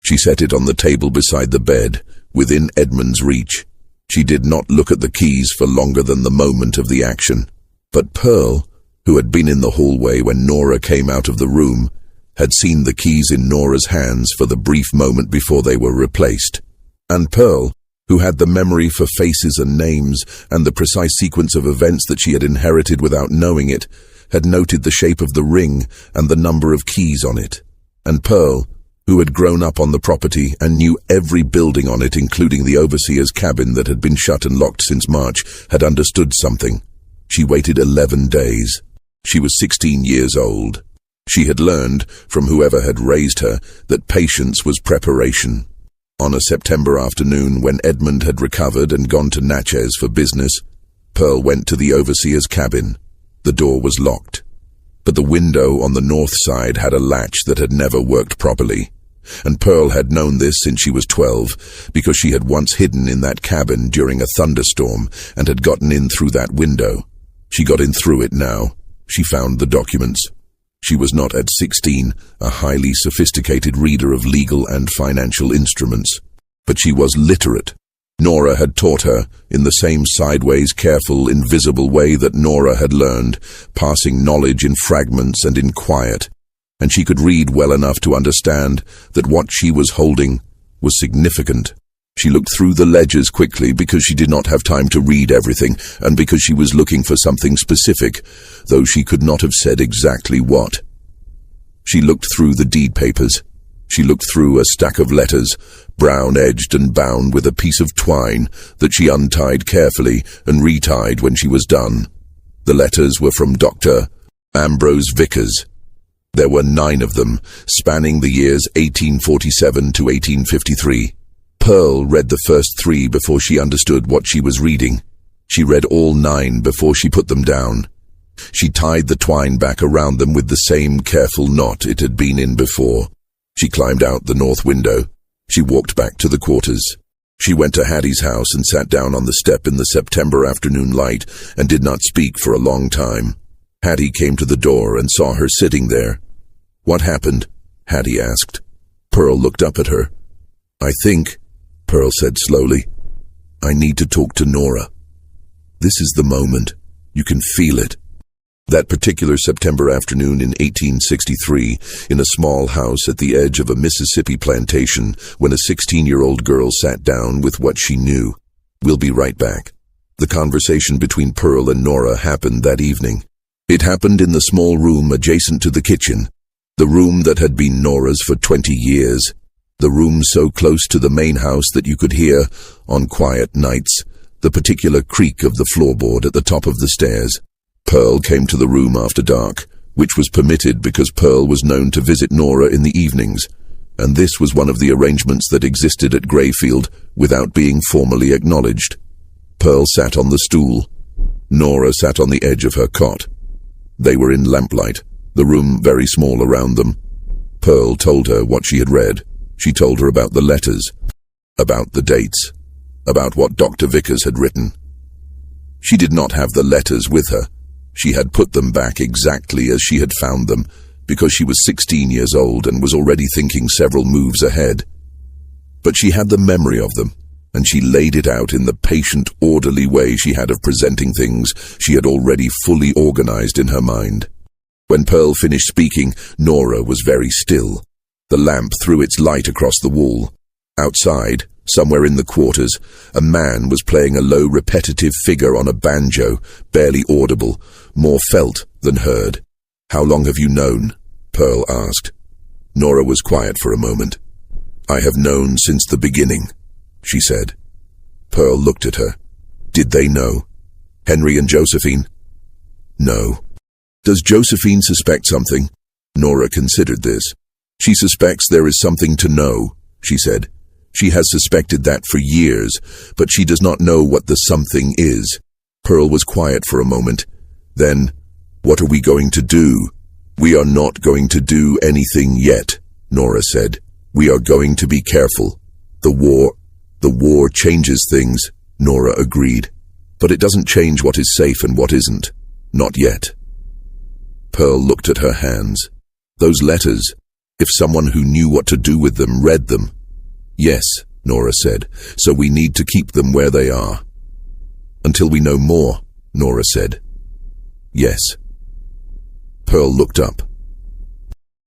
She set it on the table beside the bed, within Edmund's reach. She did not look at the keys for longer than the moment of the action. But Pearl, who had been in the hallway when Nora came out of the room, had seen the keys in Nora's hands for the brief moment before they were replaced. And Pearl, who had the memory for faces and names and the precise sequence of events that she had inherited without knowing it, had noted the shape of the ring and the number of keys on it. And Pearl, who had grown up on the property and knew every building on it, including the overseer's cabin that had been shut and locked since March, had understood something. She waited 11 days. She was 16 years old. She had learned, from whoever had raised her, that patience was preparation. On a September afternoon, when Edmund had recovered and gone to Natchez for business, Pearl went to the overseer's cabin. The door was locked, but the window on the north side had a latch that had never worked properly, and Pearl had known this since she was 12, because she had once hidden in that cabin during a thunderstorm and had gotten in through that window. She got in through it now. She found the documents. She was not at 16 a highly sophisticated reader of legal and financial instruments, but she was literate. Nora had taught her, in the same sideways, careful, invisible way that Nora had learned, passing knowledge in fragments and in quiet, and she could read well enough to understand that what she was holding was significant. She looked through the ledgers quickly because she did not have time to read everything, and because she was looking for something specific, though she could not have said exactly what. She looked through the deed papers. She looked through a stack of letters, brown-edged and bound with a piece of twine that she untied carefully and retied when she was done. The letters were from Dr. Ambrose Vickers. There were 9 of them, spanning the years 1847 to 1853. Pearl read the first 3 before she understood what she was reading. She read all 9 before she put them down. She tied the twine back around them with the same careful knot it had been in before. She climbed out the north window. She walked back to the quarters. She went to Hattie's house and sat down on the step in the September afternoon light and did not speak for a long time. Hattie came to the door and saw her sitting there. "What happened?" Hattie asked. Pearl looked up at her. "I think," Pearl said slowly, "I need to talk to Nora. This is the moment. You can feel it." That particular September afternoon in 1863, in a small house at the edge of a Mississippi plantation, when a 16-year-old girl sat down with what she knew. We'll be right back. The conversation between Pearl and Nora happened that evening. It happened in the small room adjacent to the kitchen, the room that had been Nora's for 20 years, the room so close to the main house that you could hear, on quiet nights, the particular creak of the floorboard at the top of the stairs. Pearl came to the room after dark, which was permitted because Pearl was known to visit Nora in the evenings, and this was one of the arrangements that existed at Grayfield without being formally acknowledged. Pearl sat on the stool. Nora sat on the edge of her cot. They were in lamplight, the room very small around them. Pearl told her what she had read. She told her about the letters, about the dates, about what Dr. Vickers had written. She did not have the letters with her. She had put them back exactly as she had found them, because she was 16 years old and was already thinking several moves ahead. But she had the memory of them, and she laid it out in the patient, orderly way she had of presenting things she had already fully organized in her mind. When Pearl finished speaking, Nora was very still. The lamp threw its light across the wall. Outside, somewhere in the quarters, a man was playing a low, repetitive figure on a banjo, barely audible, more felt than heard. "How long have you known?" Pearl asked. Nora was quiet for a moment. "I have known since the beginning," she said. Pearl looked at her. "Did they know? Henry and Josephine?" "No." "Does Josephine suspect something?" Nora considered this. "She suspects there is something to know," she said. "She has suspected that for years, but she does not know what the something is." Pearl was quiet for a moment. Then, "What are we going to do?" "We are not going to do anything yet," Nora said. "We are going to be careful. The war changes things," Nora agreed. "But it doesn't change what is safe and what isn't. Not yet." Pearl looked at her hands. Those letters, if someone who knew what to do with them read them. "Yes," Nora said, "so we need to keep them where they are." "Until we know more," Nora said. "Yes." Pearl looked up.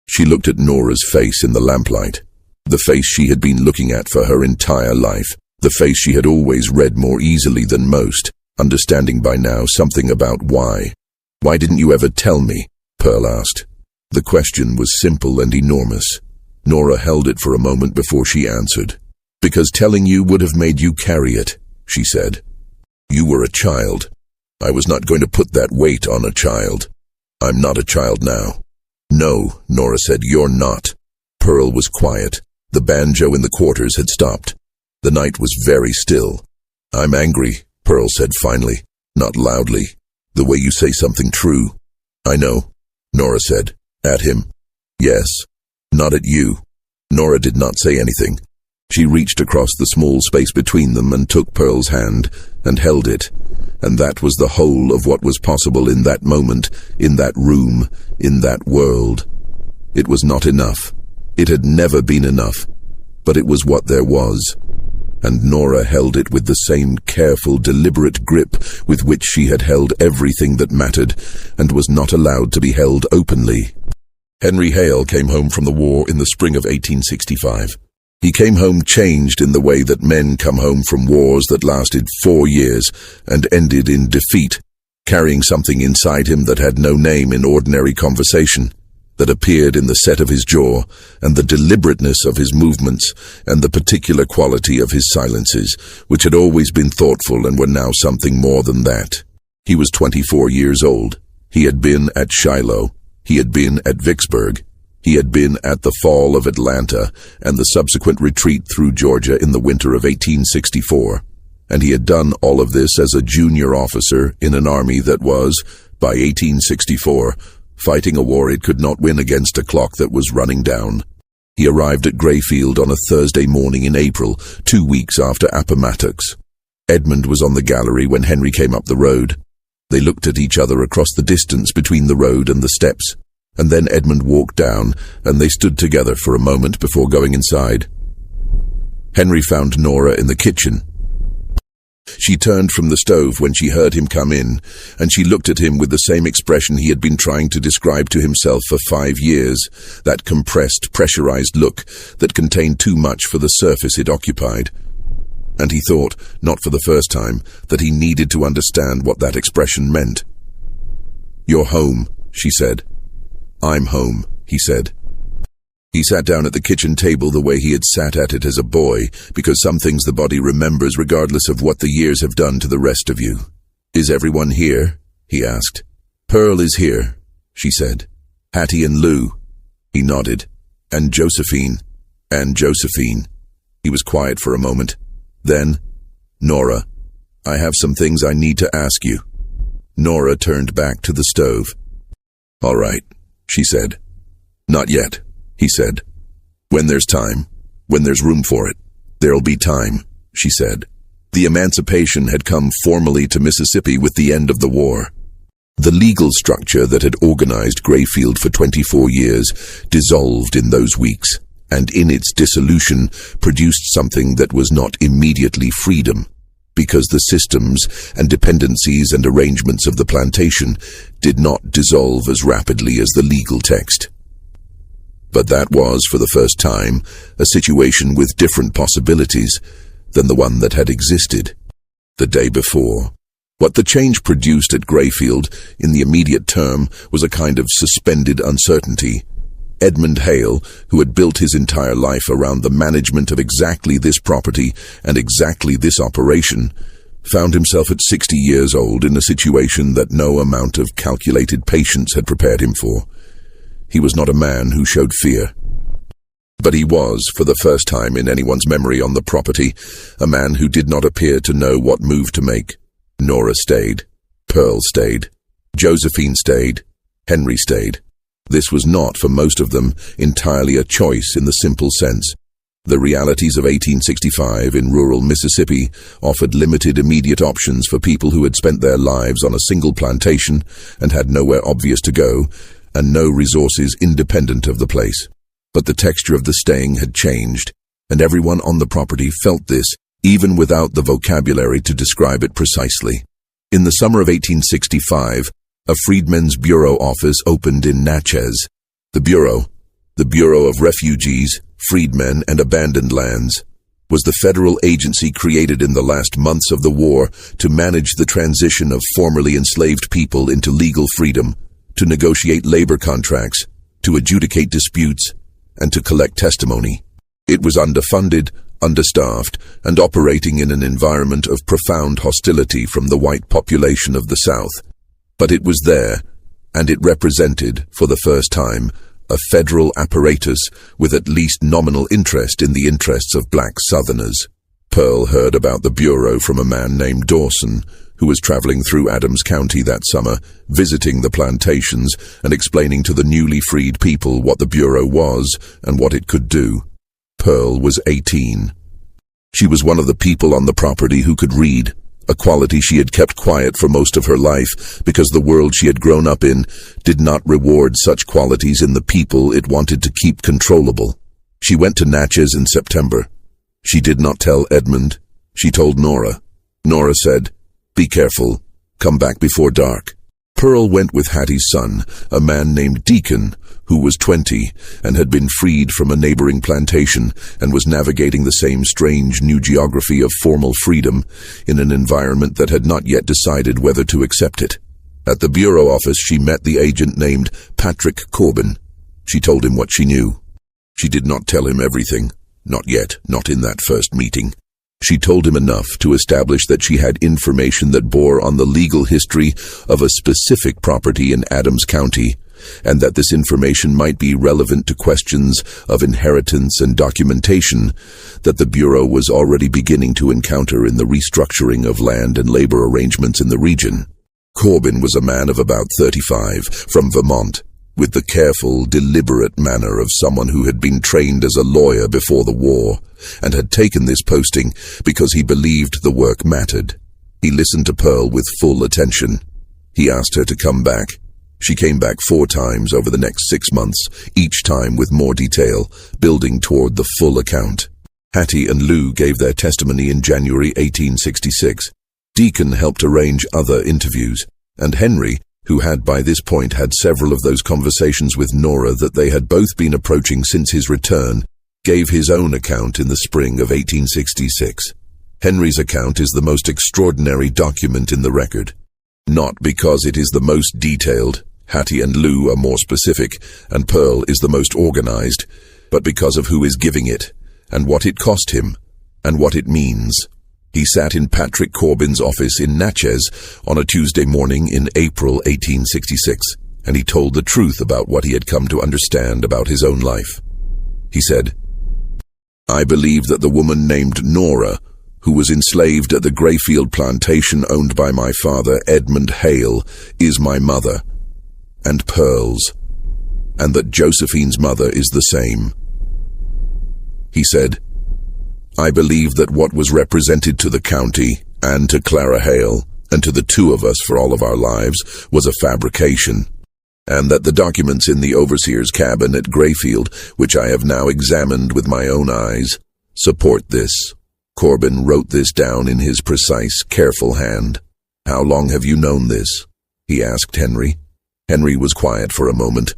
She looked at Nora's face in the lamplight, the face she had been looking at for her entire life, the face she had always read more easily than most, understanding by now something about why. "Why didn't you ever tell me?" Pearl asked. The question was simple and enormous. Nora held it for a moment before she answered. "Because telling you would have made you carry it," she said. "You were a child. I was not going to put that weight on a child. I'm not a child now." "No," Nora said, "you're not." Pearl was quiet. The banjo in the quarters had stopped. The night was very still. "I'm angry," Pearl said finally, not loudly. "The way you say something true." "I know," Nora said. "At him?" "Yes." "Not at you." Nora did not say anything. She reached across the small space between them and took Pearl's hand and held it, and that was the whole of what was possible in that moment, in that room, in that world. It was not enough. It had never been enough, but it was what there was, and Nora held it with the same careful, deliberate grip with which she had held everything that mattered and was not allowed to be held openly. Henry Hale came home from the war in the spring of 1865. He came home changed in the way that men come home from wars that lasted 4 years and ended in defeat, carrying something inside him that had no name in ordinary conversation, that appeared in the set of his jaw and the deliberateness of his movements and the particular quality of his silences, which had always been thoughtful and were now something more than that. He was 24 years old. He had been at Shiloh. He had been at Vicksburg. He had been at the fall of Atlanta and the subsequent retreat through Georgia in the winter of 1864. And he had done all of this as a junior officer in an army that was, by 1864, fighting a war it could not win against a clock that was running down. He arrived at Grayfield on a Thursday morning in April, 2 weeks after Appomattox. Edmund was on the gallery when Henry came up the road. They looked at each other across the distance between the road and the steps, and then Edmund walked down, and they stood together for a moment before going inside. Henry found Nora in the kitchen. She turned from the stove when she heard him come in, and she looked at him with the same expression he had been trying to describe to himself for 5 years, that compressed, pressurized look that contained too much for the surface it occupied. And he thought, not for the first time, that he needed to understand what that expression meant. "You're home," she said. "I'm home," he said. He sat down at the kitchen table the way he had sat at it as a boy, because some things the body remembers regardless of what the years have done to the rest of you. "Is everyone here?" he asked. "Pearl is here," she said. "Hattie and Lou." He nodded. "And Josephine." "And Josephine." He was quiet for a moment. Then, "Nora, I have some things I need to ask you." Nora turned back to the stove. "All right," she said. "Not yet," he said. "When there's time, when there's room for it, there'll be time," she said. The emancipation had come formally to Mississippi with the end of the war. The legal structure that had organized Grayfield for 24 years dissolved in those weeks, and in its dissolution produced something that was not immediately freedom, because the systems and dependencies and arrangements of the plantation did not dissolve as rapidly as the legal text. But that was, for the first time, a situation with different possibilities than the one that had existed the day before. What the change produced at Grayfield in the immediate term was a kind of suspended uncertainty. Edmund Hale, who had built his entire life around the management of exactly this property and exactly this operation, found himself at 60 years old in a situation that no amount of calculated patience had prepared him for. He was not a man who showed fear. But he was, for the first time in anyone's memory on the property, a man who did not appear to know what move to make. Nora stayed. Pearl stayed. Josephine stayed. Henry stayed. This was not, for most of them, entirely a choice in the simple sense. The realities of 1865 in rural Mississippi offered limited immediate options for people who had spent their lives on a single plantation and had nowhere obvious to go, and no resources independent of the place. But the texture of the staying had changed, and everyone on the property felt this, even without the vocabulary to describe it precisely. In the summer of 1865, a Freedmen's Bureau office opened in Natchez. The Bureau of Refugees, Freedmen, and Abandoned Lands, was the federal agency created in the last months of the war to manage the transition of formerly enslaved people into legal freedom, to negotiate labor contracts, to adjudicate disputes, and to collect testimony. It was underfunded, understaffed, and operating in an environment of profound hostility from the white population of the South. But it was there, and it represented, for the first time, a federal apparatus with at least nominal interest in the interests of black Southerners. Pearl heard about the Bureau from a man named Dawson, who was traveling through Adams County that summer, visiting the plantations and explaining to the newly freed people what the Bureau was and what it could do. Pearl was 18. She was one of the people on the property who could read, a quality she had kept quiet for most of her life because the world she had grown up in did not reward such qualities in the people it wanted to keep controllable. She went to Natchez in September. She did not tell Edmund. She told Nora. Nora said, "Be careful. Come back before dark." Pearl went with Hattie's son, a man named Deacon, who was 20 and had been freed from a neighboring plantation and was navigating the same strange new geography of formal freedom in an environment that had not yet decided whether to accept it. At the Bureau office, she met the agent named Patrick Corbin. She told him what she knew. She did not tell him everything. Not yet, not in that first meeting. She told him enough to establish that she had information that bore on the legal history of a specific property in Adams County, and that this information might be relevant to questions of inheritance and documentation that the Bureau was already beginning to encounter in the restructuring of land and labor arrangements in the region. Corbin was a man of about 35, from Vermont, with the careful, deliberate manner of someone who had been trained as a lawyer before the war, and had taken this posting because he believed the work mattered. He listened to Pearl with full attention. He asked her to come back. She came back 4 times over the next 6 months, each time with more detail, building toward the full account. Hattie and Lou gave their testimony in January 1866. Deacon helped arrange other interviews, and Henry, who had by this point had several of those conversations with Nora that they had both been approaching since his return, gave his own account in the spring of 1866. Henry's account is the most extraordinary document in the record. Not because it is the most detailed, Hattie and Lou are more specific, and Pearl is the most organized, but because of who is giving it, and what it cost him, and what it means. He sat in Patrick Corbin's office in Natchez on a Tuesday morning in April 1866, and he told the truth about what he had come to understand about his own life. He said, "I believe that the woman named Nora, who was enslaved at the Grayfield plantation owned by my father, Edmund Hale, is my mother, and Pearl's, and that Josephine's mother is the same." He said, "I believe that what was represented to the county, and to Clara Hale, and to the 2 of us for all of our lives, was a fabrication, and that the documents in the overseer's cabin at Grayfield, which I have now examined with my own eyes, support this." Corbin wrote this down in his precise, careful hand. "How long have you known this?" he asked Henry. Henry was quiet for a moment.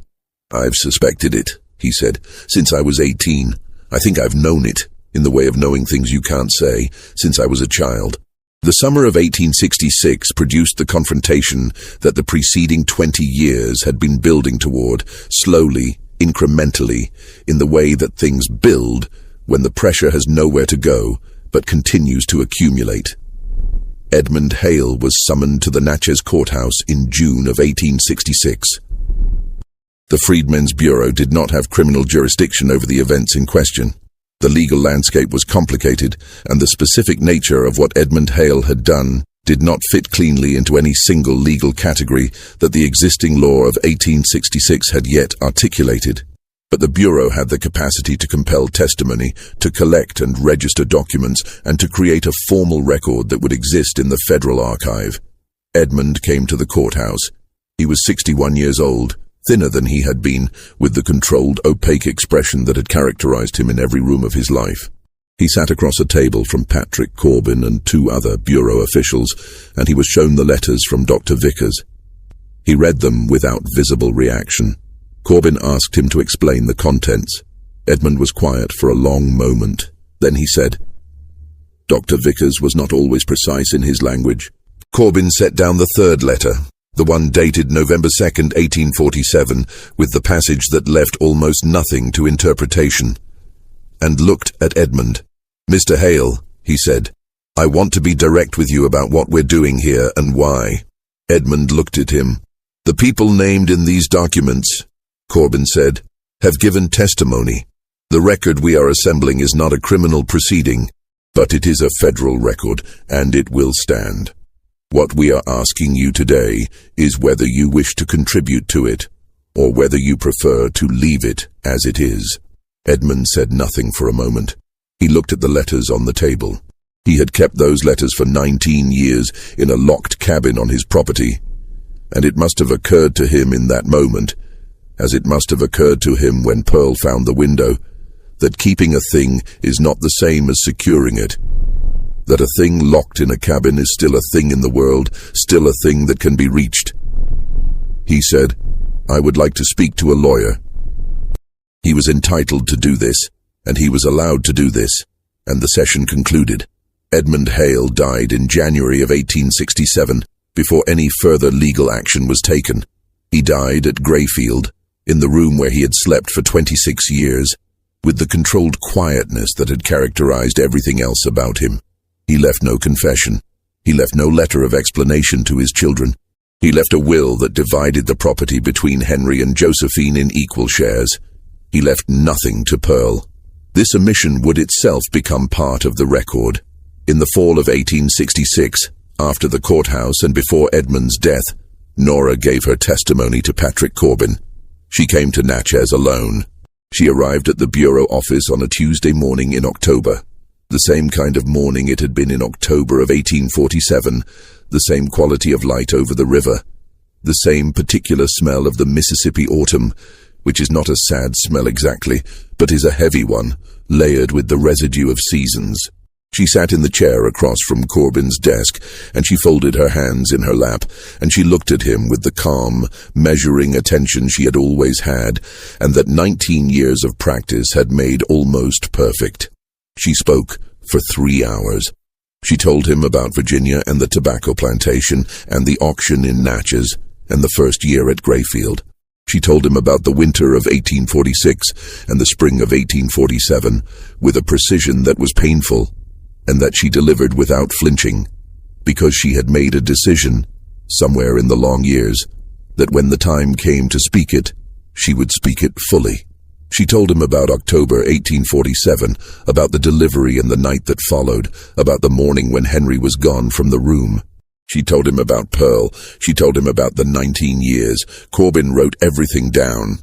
"I've suspected it," he said, "since I was 18. I think I've known it, in the way of knowing things you can't say, since I was a child." The summer of 1866 produced the confrontation that the preceding 20 years had been building toward, slowly, incrementally, in the way that things build when the pressure has nowhere to go, but continues to accumulate. Edmund Hale was summoned to the Natchez courthouse in June of 1866. The Freedmen's Bureau did not have criminal jurisdiction over the events in question. The legal landscape was complicated, and the specific nature of what Edmund Hale had done did not fit cleanly into any single legal category that the existing law of 1866 had yet articulated. But the Bureau had the capacity to compel testimony, to collect and register documents, and to create a formal record that would exist in the Federal Archive. Edmund came to the courthouse. He was 61 years old, thinner than he had been, with the controlled, opaque expression that had characterized him in every room of his life. He sat across a table from Patrick Corbin and 2 other Bureau officials, and he was shown the letters from Dr. Vickers. He read them without visible reaction. Corbin asked him to explain the contents. Edmund was quiet for a long moment. Then he said, "Dr. Vickers was not always precise in his language." Corbin set down the 3rd letter, the one dated November 2nd, 1847, with the passage that left almost nothing to interpretation, and looked at Edmund. "Mr. Hale," he said, "I want to be direct with you about what we're doing here and why." Edmund looked at him. "The people named in these documents," Corbin said, "have given testimony. The record we are assembling is not a criminal proceeding, but it is a federal record, and it will stand. What we are asking you today is whether you wish to contribute to it, or whether you prefer to leave it as it is." Edmund said nothing for a moment. He looked at the letters on the table. He had kept those letters for 19 years in a locked cabin on his property, and it must have occurred to him in that moment, as it must have occurred to him when Pearl found the window, that keeping a thing is not the same as securing it. That a thing locked in a cabin is still a thing in the world, still a thing that can be reached. He said, "I would like to speak to a lawyer." He was entitled to do this, and he was allowed to do this, and the session concluded. Edmund Hale died in January of 1867, before any further legal action was taken. He died at Grayfield, in the room where he had slept for 26 years, with the controlled quietness that had characterized everything else about him. He left no confession. He left no letter of explanation to his children. He left a will that divided the property between Henry and Josephine in equal shares. He left nothing to Pearl. This omission would itself become part of the record. In the fall of 1866, after the courthouse and before Edmund's death, Nora gave her testimony to Patrick Corbin. She came to Natchez alone. She arrived at the Bureau office on a Tuesday morning in October. The same kind of morning it had been in October of 1847, the same quality of light over the river, the same particular smell of the Mississippi autumn, which is not a sad smell exactly, but is a heavy one, layered with the residue of seasons. She sat in the chair across from Corbin's desk, and she folded her hands in her lap, and she looked at him with the calm, measuring attention she had always had, and that 19 years of practice had made almost perfect. She spoke for 3 hours. She told him about Virginia and the tobacco plantation, and the auction in Natchez, and the first year at Grayfield. She told him about the winter of 1846 and the spring of 1847, with a precision that was painful, and that she delivered without flinching, because she had made a decision, somewhere in the long years, that when the time came to speak it, she would speak it fully. She told him about October 1847, about the delivery and the night that followed, about the morning when Henry was gone from the room. She told him about Pearl. She told him about the 19 years. Corbin wrote everything down.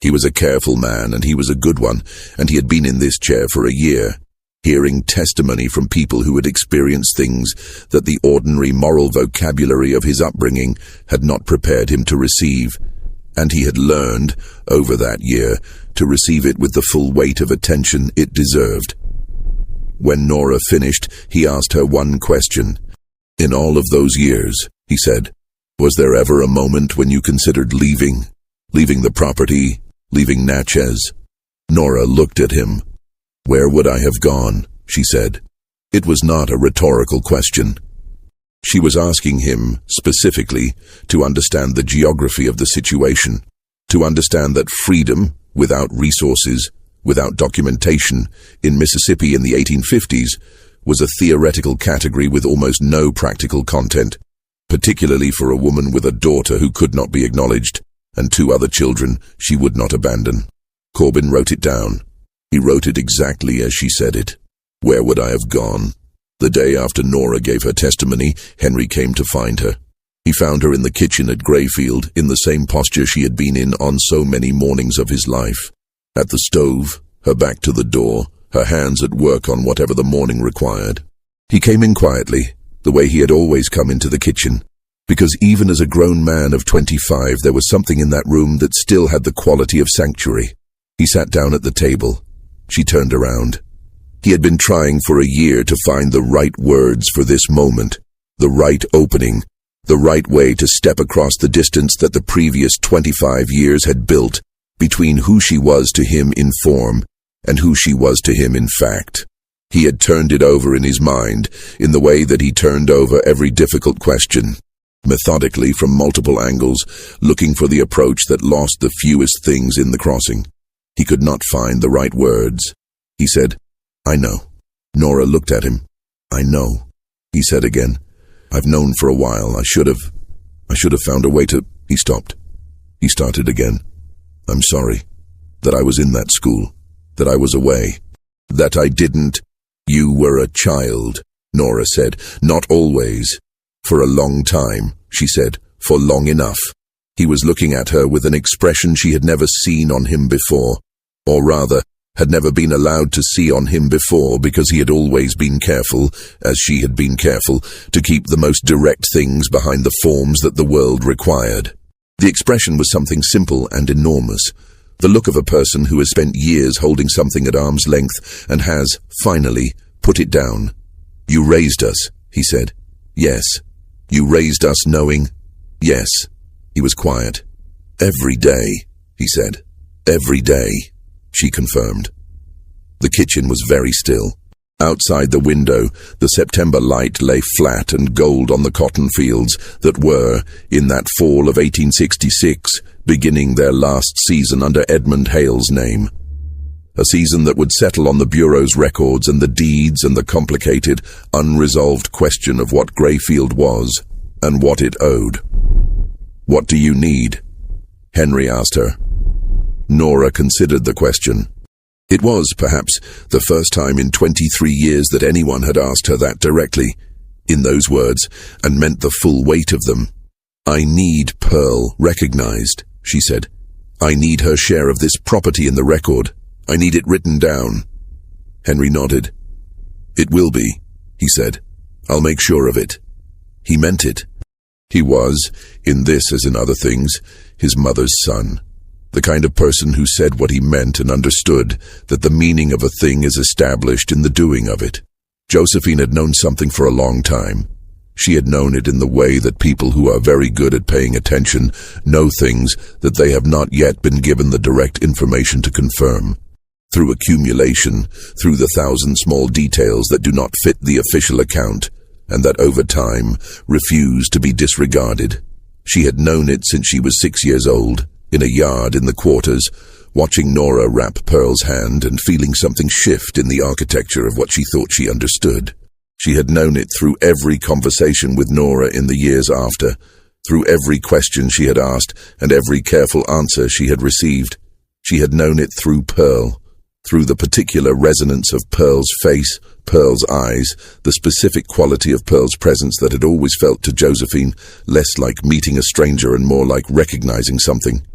He was a careful man, and he was a good one, and he had been in this chair for a year, hearing testimony from people who had experienced things that the ordinary moral vocabulary of his upbringing had not prepared him to receive, and he had learned, over that year, to receive it with the full weight of attention it deserved. When Nora finished, he asked her one question. "In all of those years," he said, "was there ever a moment when you considered leaving the property, leaving Natchez?" Nora looked at him. "Where would I have gone?" she said. It was not a rhetorical question. She was asking him, specifically, to understand the geography of the situation, to understand that freedom, without resources, without documentation, in Mississippi in the 1850s, was a theoretical category with almost no practical content, particularly for a woman with a daughter who could not be acknowledged, and 2 other children she would not abandon. Corbin wrote it down. He wrote it exactly as she said it. Where would I have gone? The day after Nora gave her testimony, Henry came to find her. He found her in the kitchen at Grayfield, in the same posture she had been in on so many mornings of his life. At the stove, her back to the door, her hands at work on whatever the morning required. He came in quietly, the way he had always come into the kitchen, because even as a grown man of 25, there was something in that room that still had the quality of sanctuary. He sat down at the table. She turned around. He had been trying for a year to find the right words for this moment, the right opening, the right way to step across the distance that the previous 25 years had built between who she was to him in form and who she was to him in fact. He had turned it over in his mind, in the way that he turned over every difficult question, methodically from multiple angles, looking for the approach that lost the fewest things in the crossing. He could not find the right words. He said, "I know." Nora looked at him. "I know," he said again. "I've known for a while. I should have found a way to—" He stopped. He started again. "I'm sorry that I was in that school, that I was away, that I didn't—" "You were a child," Nora said. "Not always. For a long time," she said. "For long enough." He was looking at her with an expression she had never seen on him before, or rather, had never been allowed to see on him before because he had always been careful, as she had been careful, to keep the most direct things behind the forms that the world required. The expression was something simple and enormous, the look of a person who has spent years holding something at arm's length and has, finally, put it down. "You raised us," he said. "Yes." "You raised us knowing—" "Yes." He was quiet. "Every day," he said. "Every day," she confirmed. The kitchen was very still. Outside the window, the September light lay flat and gold on the cotton fields that were, in that fall of 1866, beginning their last season under Edmund Hale's name. A season that would settle on the Bureau's records and the deeds and the complicated, unresolved question of what Grayfield was and what it owed. "What do you need?" Henry asked her. Nora considered the question. It was, perhaps, the first time in 23 years that anyone had asked her that directly, in those words, and meant the full weight of them. "I need Pearl recognized," she said. "I need her share of this property in the record. I need it written down." Henry nodded. "It will be," he said. "I'll make sure of it." He meant it. He was, in this as in other things, his mother's son. The kind of person who said what he meant and understood that the meaning of a thing is established in the doing of it. Josephine had known something for a long time. She had known it in the way that people who are very good at paying attention know things that they have not yet been given the direct information to confirm. Through accumulation, through the thousand small details that do not fit the official account, and that over time refuse to be disregarded. She had known it since she was 6 years old, in a yard in the quarters, watching Nora wrap Pearl's hand and feeling something shift in the architecture of what she thought she understood. She had known it through every conversation with Nora in the years after, through every question she had asked and every careful answer she had received. She had known it through Pearl, through the particular resonance of Pearl's face, Pearl's eyes, the specific quality of Pearl's presence that had always felt to Josephine less like meeting a stranger and more like recognizing something.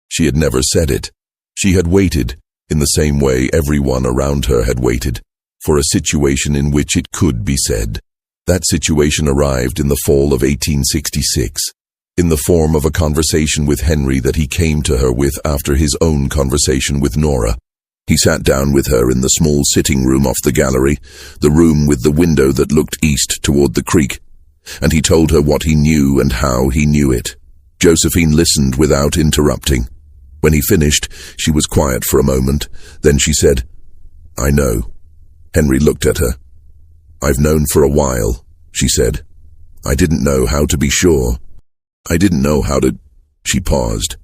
She had never said it. She had waited, in the same way everyone around her had waited, for a situation in which it could be said. That situation arrived in the fall of 1866, in the form of a conversation with Henry that he came to her with after his own conversation with Nora. He sat down with her in the small sitting room off the gallery, the room with the window that looked east toward the creek, and he told her what he knew and how he knew it. Josephine listened without interrupting. When he finished, she was quiet for a moment. Then she said, "I know." Henry looked at her. "I've known for a while," she said. "I didn't know how to be sure. I didn't know how to—" She paused.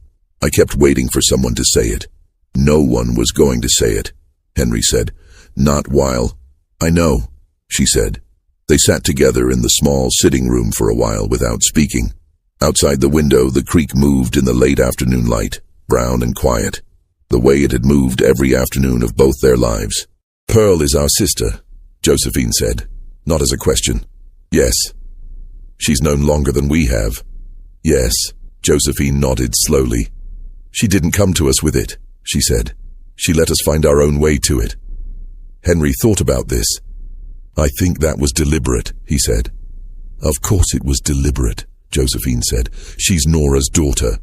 "I kept waiting for someone to say it. No one was going to say it," Henry said. "Not while—" "I know," she said. They sat together in the small sitting room for a while without speaking. Outside the window, the creek moved in the late afternoon light, brown and quiet, the way it had moved every afternoon of both their lives. "Pearl is our sister," Josephine said, not as a question. "Yes." "She's known longer than we have." "Yes," Josephine nodded slowly. "She didn't come to us with it," she said. "She let us find our own way to it." Henry thought about this. "I think that was deliberate," he said. "Of course it was deliberate," Josephine said. "She's Nora's daughter."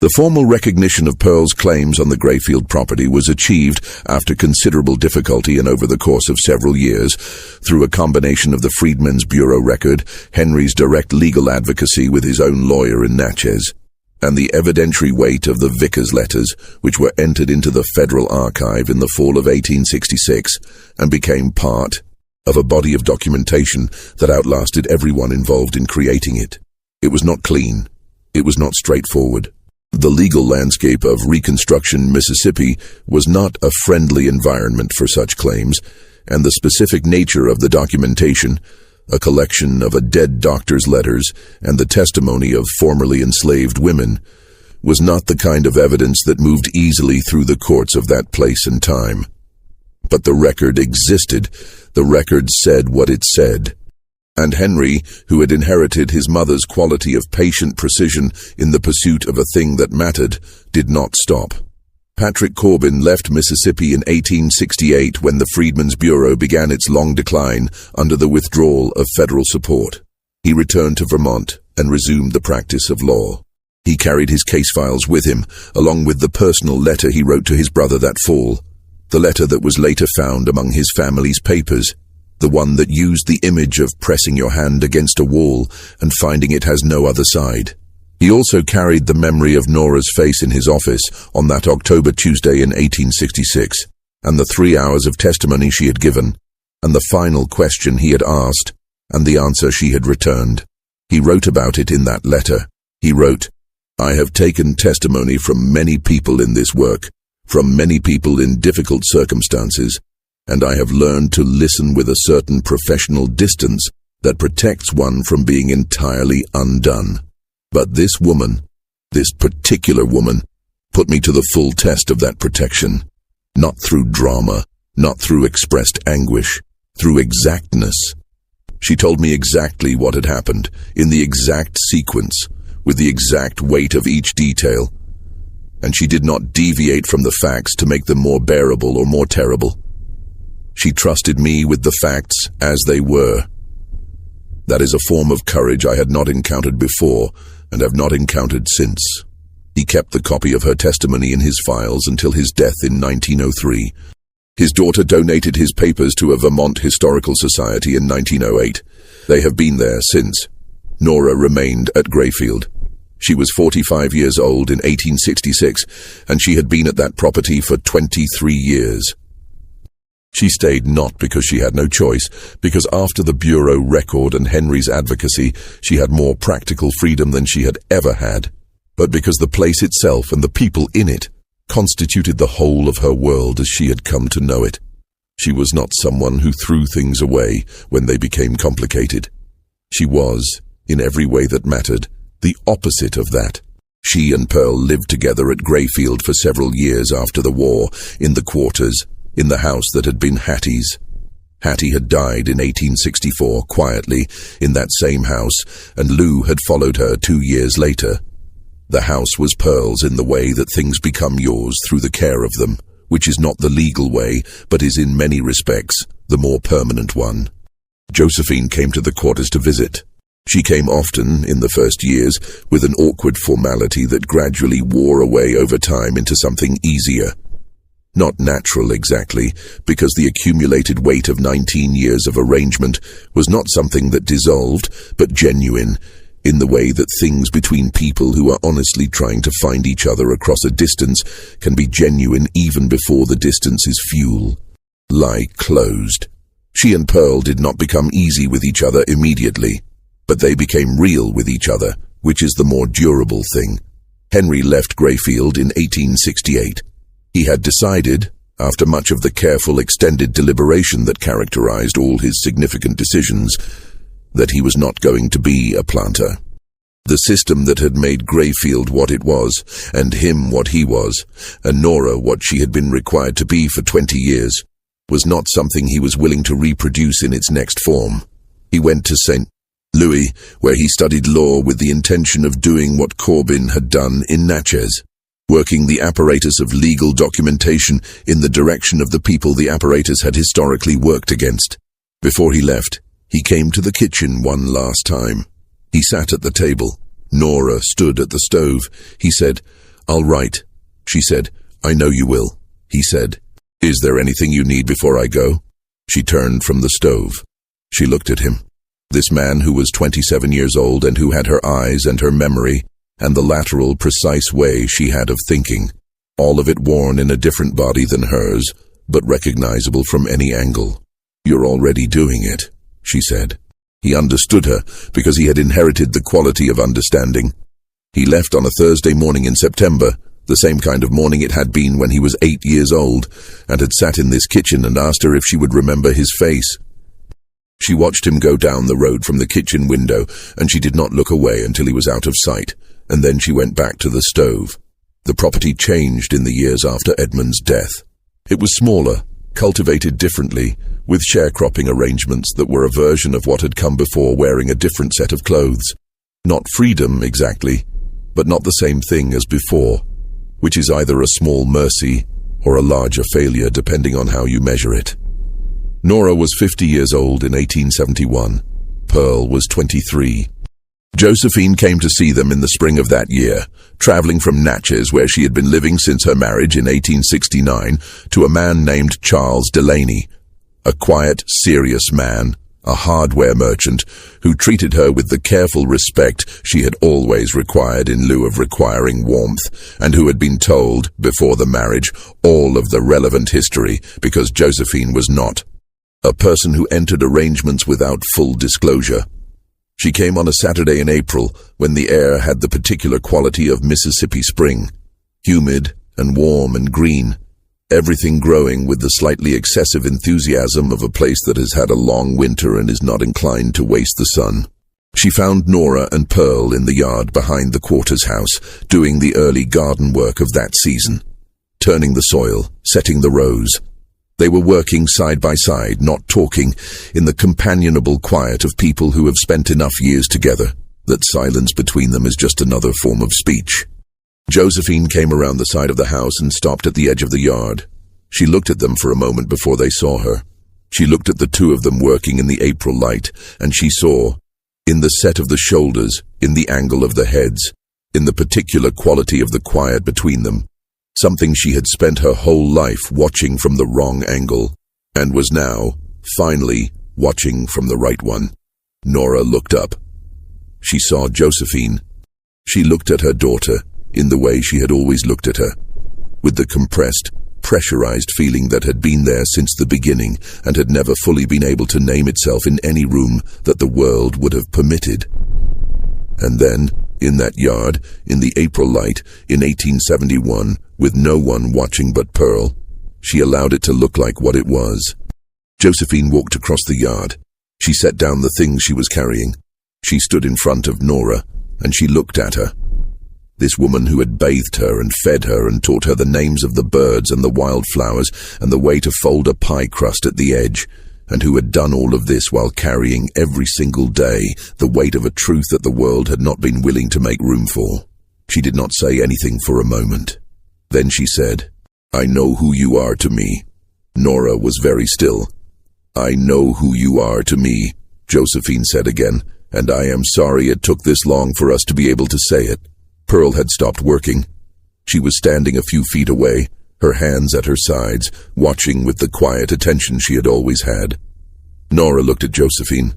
The formal recognition of Pearl's claims on the Grayfield property was achieved after considerable difficulty and over the course of several years, through a combination of the Freedmen's Bureau record, Henry's direct legal advocacy with his own lawyer in Natchez, and the evidentiary weight of the vicar's letters, which were entered into the Federal Archive in the fall of 1866 and became part of a body of documentation that outlasted everyone involved in creating it. It was not clean. It was not straightforward. The legal landscape of Reconstruction, Mississippi was not a friendly environment for such claims, and the specific nature of the documentation, a collection of a dead doctor's letters and the testimony of formerly enslaved women, was not the kind of evidence that moved easily through the courts of that place and time. But the record existed. The record said what it said. And Henry, who had inherited his mother's quality of patient precision in the pursuit of a thing that mattered, did not stop. Patrick Corbin left Mississippi in 1868 when the Freedmen's Bureau began its long decline under the withdrawal of federal support. He returned to Vermont and resumed the practice of law. He carried his case files with him, along with the personal letter he wrote to his brother that fall, the letter that was later found among his family's papers, the one that used the image of pressing your hand against a wall and finding it has no other side. He also carried the memory of Nora's face in his office on that October Tuesday in 1866, and the 3 hours of testimony she had given, and the final question he had asked, and the answer she had returned. He wrote about it in that letter. He wrote, "I have taken testimony from many people in this work, from many people in difficult circumstances, and I have learned to listen with a certain professional distance that protects one from being entirely undone. But this woman, this particular woman, put me to the full test of that protection, not through drama, not through expressed anguish, through exactness. She told me exactly what had happened, in the exact sequence, with the exact weight of each detail, and she did not deviate from the facts to make them more bearable or more terrible. She trusted me with the facts as they were. That is a form of courage I had not encountered before and have not encountered since. He kept the copy of her testimony in his files until his death in 1903. His daughter donated his papers to a Vermont Historical Society in 1908. They have been there since. Nora remained at Grayfield. She was 45 years old in 1866, and she had been at that property for 23 years. She stayed not because she had no choice, because after the Bureau record and Henry's advocacy, she had more practical freedom than she had ever had, but because the place itself and the people in it constituted the whole of her world as she had come to know it. She was not someone who threw things away when they became complicated. She was, in every way that mattered, the opposite of that. She and Pearl lived together at Grayfield for several years after the war, in the quarters, in the house that had been Hattie's. Hattie had died in 1864, quietly, in that same house, and Lou had followed her 2 years later. The house was Pearl's in the way that things become yours through the care of them, which is not the legal way, but is in many respects the more permanent one. Josephine came to the quarters to visit. She came often, in the first years, with an awkward formality that gradually wore away over time into something easier. Not natural exactly, because the accumulated weight of 19 years of arrangement was not something that dissolved, but genuine, in the way that things between people who are honestly trying to find each other across a distance can be genuine even before the distance is fuel. Lie closed. She and Pearl did not become easy with each other immediately, but they became real with each other, which is the more durable thing. Henry left Grayfield in 1868. He had decided, after much of the careful extended deliberation that characterized all his significant decisions, that he was not going to be a planter. The system that had made Grayfield what it was, and him what he was, and Nora what she had been required to be for 20 years, was not something he was willing to reproduce in its next form. He went to St. Louis, where he studied law with the intention of doing what Corbin had done in Natchez, working the apparatus of legal documentation in the direction of the people the apparatus had historically worked against. Before he left, he came to the kitchen one last time. He sat at the table. Nora stood at the stove. He said, "I'll write." She said, "I know you will." He said, "Is there anything you need before I go?" She turned from the stove. She looked at him. This man who was 27 years old and who had her eyes and her memory and the lateral, precise way she had of thinking, all of it worn in a different body than hers, but recognizable from any angle. "You're already doing it," she said. He understood her because he had inherited the quality of understanding. He left on a Thursday morning in September, the same kind of morning it had been when he was 8 years old, and had sat in this kitchen and asked her if she would remember his face. She watched him go down the road from the kitchen window, and she did not look away until he was out of sight, and then she went back to the stove. The property changed in the years after Edmund's death. It was smaller, cultivated differently, with sharecropping arrangements that were a version of what had come before, wearing a different set of clothes. Not freedom, exactly, but not the same thing as before, which is either a small mercy or a larger failure, depending on how you measure it. Nora was 50 years old in 1871. Pearl was 23. Josephine came to see them in the spring of that year, traveling from Natchez, where she had been living since her marriage in 1869, to a man named Charles Delaney, a quiet, serious man, a hardware merchant, who treated her with the careful respect she had always required in lieu of requiring warmth, and who had been told, before the marriage, all of the relevant history, because Josephine was not. A person who entered arrangements without full disclosure. She came on a Saturday in April, when the air had the particular quality of Mississippi spring, humid and warm and green, everything growing with the slightly excessive enthusiasm of a place that has had a long winter and is not inclined to waste the sun. She found Nora and Pearl in the yard behind the quarters house, doing the early garden work of that season, turning the soil, setting the rows. They were working side by side, not talking, in the companionable quiet of people who have spent enough years together, that silence between them is just another form of speech. Josephine came around the side of the house and stopped at the edge of the yard. She looked at them for a moment before they saw her. She looked at the two of them working in the April light, and she saw, In the set of the shoulders, in the angle of the heads, in the particular quality of the quiet between them. Something she had spent her whole life watching from the wrong angle, and was now, finally, watching from the right one. Nora looked up. She saw Josephine. She looked at her daughter in the way she had always looked at her, with the compressed, pressurized feeling that had been there since the beginning and had never fully been able to name itself in any room that the world would have permitted. And then, in that yard, in the April light, in 1871, with no one watching but Pearl, she allowed it to look like what it was. Josephine walked across the yard. She set down the things she was carrying. She stood in front of Nora, and she looked at her. This woman who had bathed her and fed her and taught her the names of the birds and the wildflowers and the way to fold a pie crust at the edge, and who had done all of this while carrying every single day the weight of a truth that the world had not been willing to make room for. She did not say anything for a moment. Then she said, "I know who you are to me." Nora was very still. "I know who you are to me," Josephine said again, "and I am sorry it took this long for us to be able to say it." Pearl had stopped working. She was standing a few feet away, her hands at her sides, watching with the quiet attention she had always had. Nora looked at Josephine.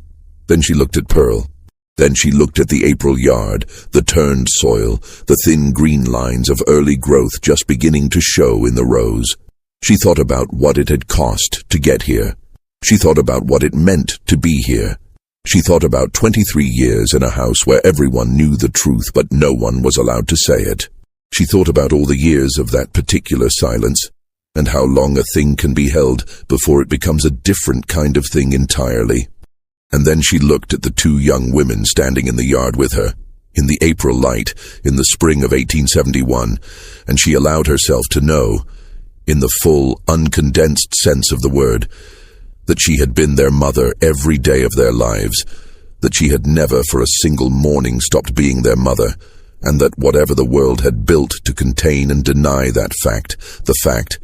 Then she looked at Pearl. Then she looked at the April yard, the turned soil, the thin green lines of early growth just beginning to show in the rows. She thought about what it had cost to get here. She thought about what it meant to be here. She thought about 23 years in a house where everyone knew the truth but no one was allowed to say it. She thought about all the years of that particular silence, and how long a thing can be held before it becomes a different kind of thing entirely. And then she looked at the two young women standing in the yard with her, in the April light, in the spring of 1871, and she allowed herself to know, in the full, uncondensed sense of the word, that she had been their mother every day of their lives, that she had never for a single morning stopped being their mother, and that whatever the world had built to contain and deny that fact, the fact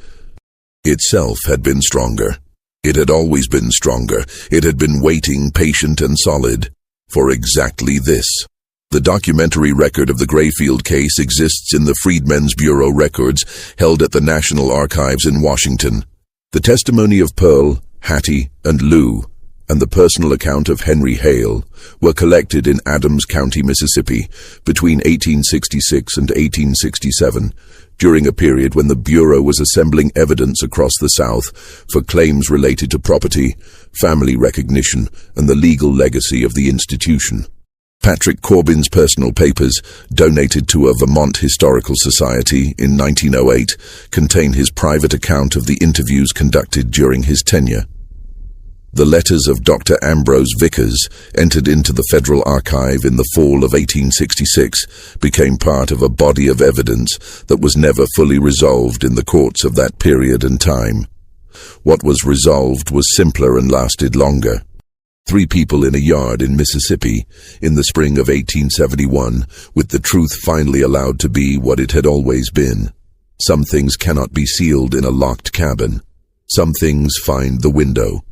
itself had been stronger. It had always been stronger. It had been waiting, patient and solid, for exactly this. The documentary record of the Grayfield case exists in the Freedmen's Bureau records held at the National Archives in Washington. The testimony of Pearl, Hattie, and Lou, and the personal account of Henry Hale were collected in Adams County, Mississippi, between 1866 and 1867, during a period when the Bureau was assembling evidence across the South for claims related to property, family recognition, and the legal legacy of the institution. Patrick Corbin's personal papers, donated to a Vermont Historical Society in 1908, contain his private account of the interviews conducted during his tenure. The letters of Dr. Ambrose Vickers, entered into the Federal Archive in the fall of 1866, became part of a body of evidence that was never fully resolved in the courts of that period and time. What was resolved was simpler and lasted longer. 3 people in a yard in Mississippi in the spring of 1871, with the truth finally allowed to be what it had always been. Some things cannot be sealed in a locked cabin. Some things find the window.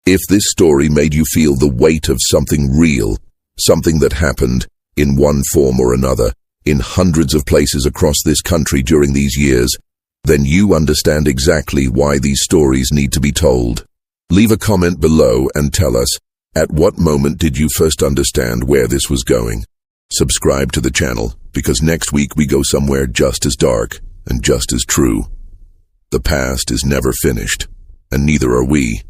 If this story made you feel the weight of something real, something that happened, in one form or another, in hundreds of places across this country during these years, then you understand exactly why these stories need to be told. Leave a comment below and tell us, at what moment did you first understand where this was going? Subscribe to the channel, because next week we go somewhere just as dark and just as true. The past is never finished, and neither are we.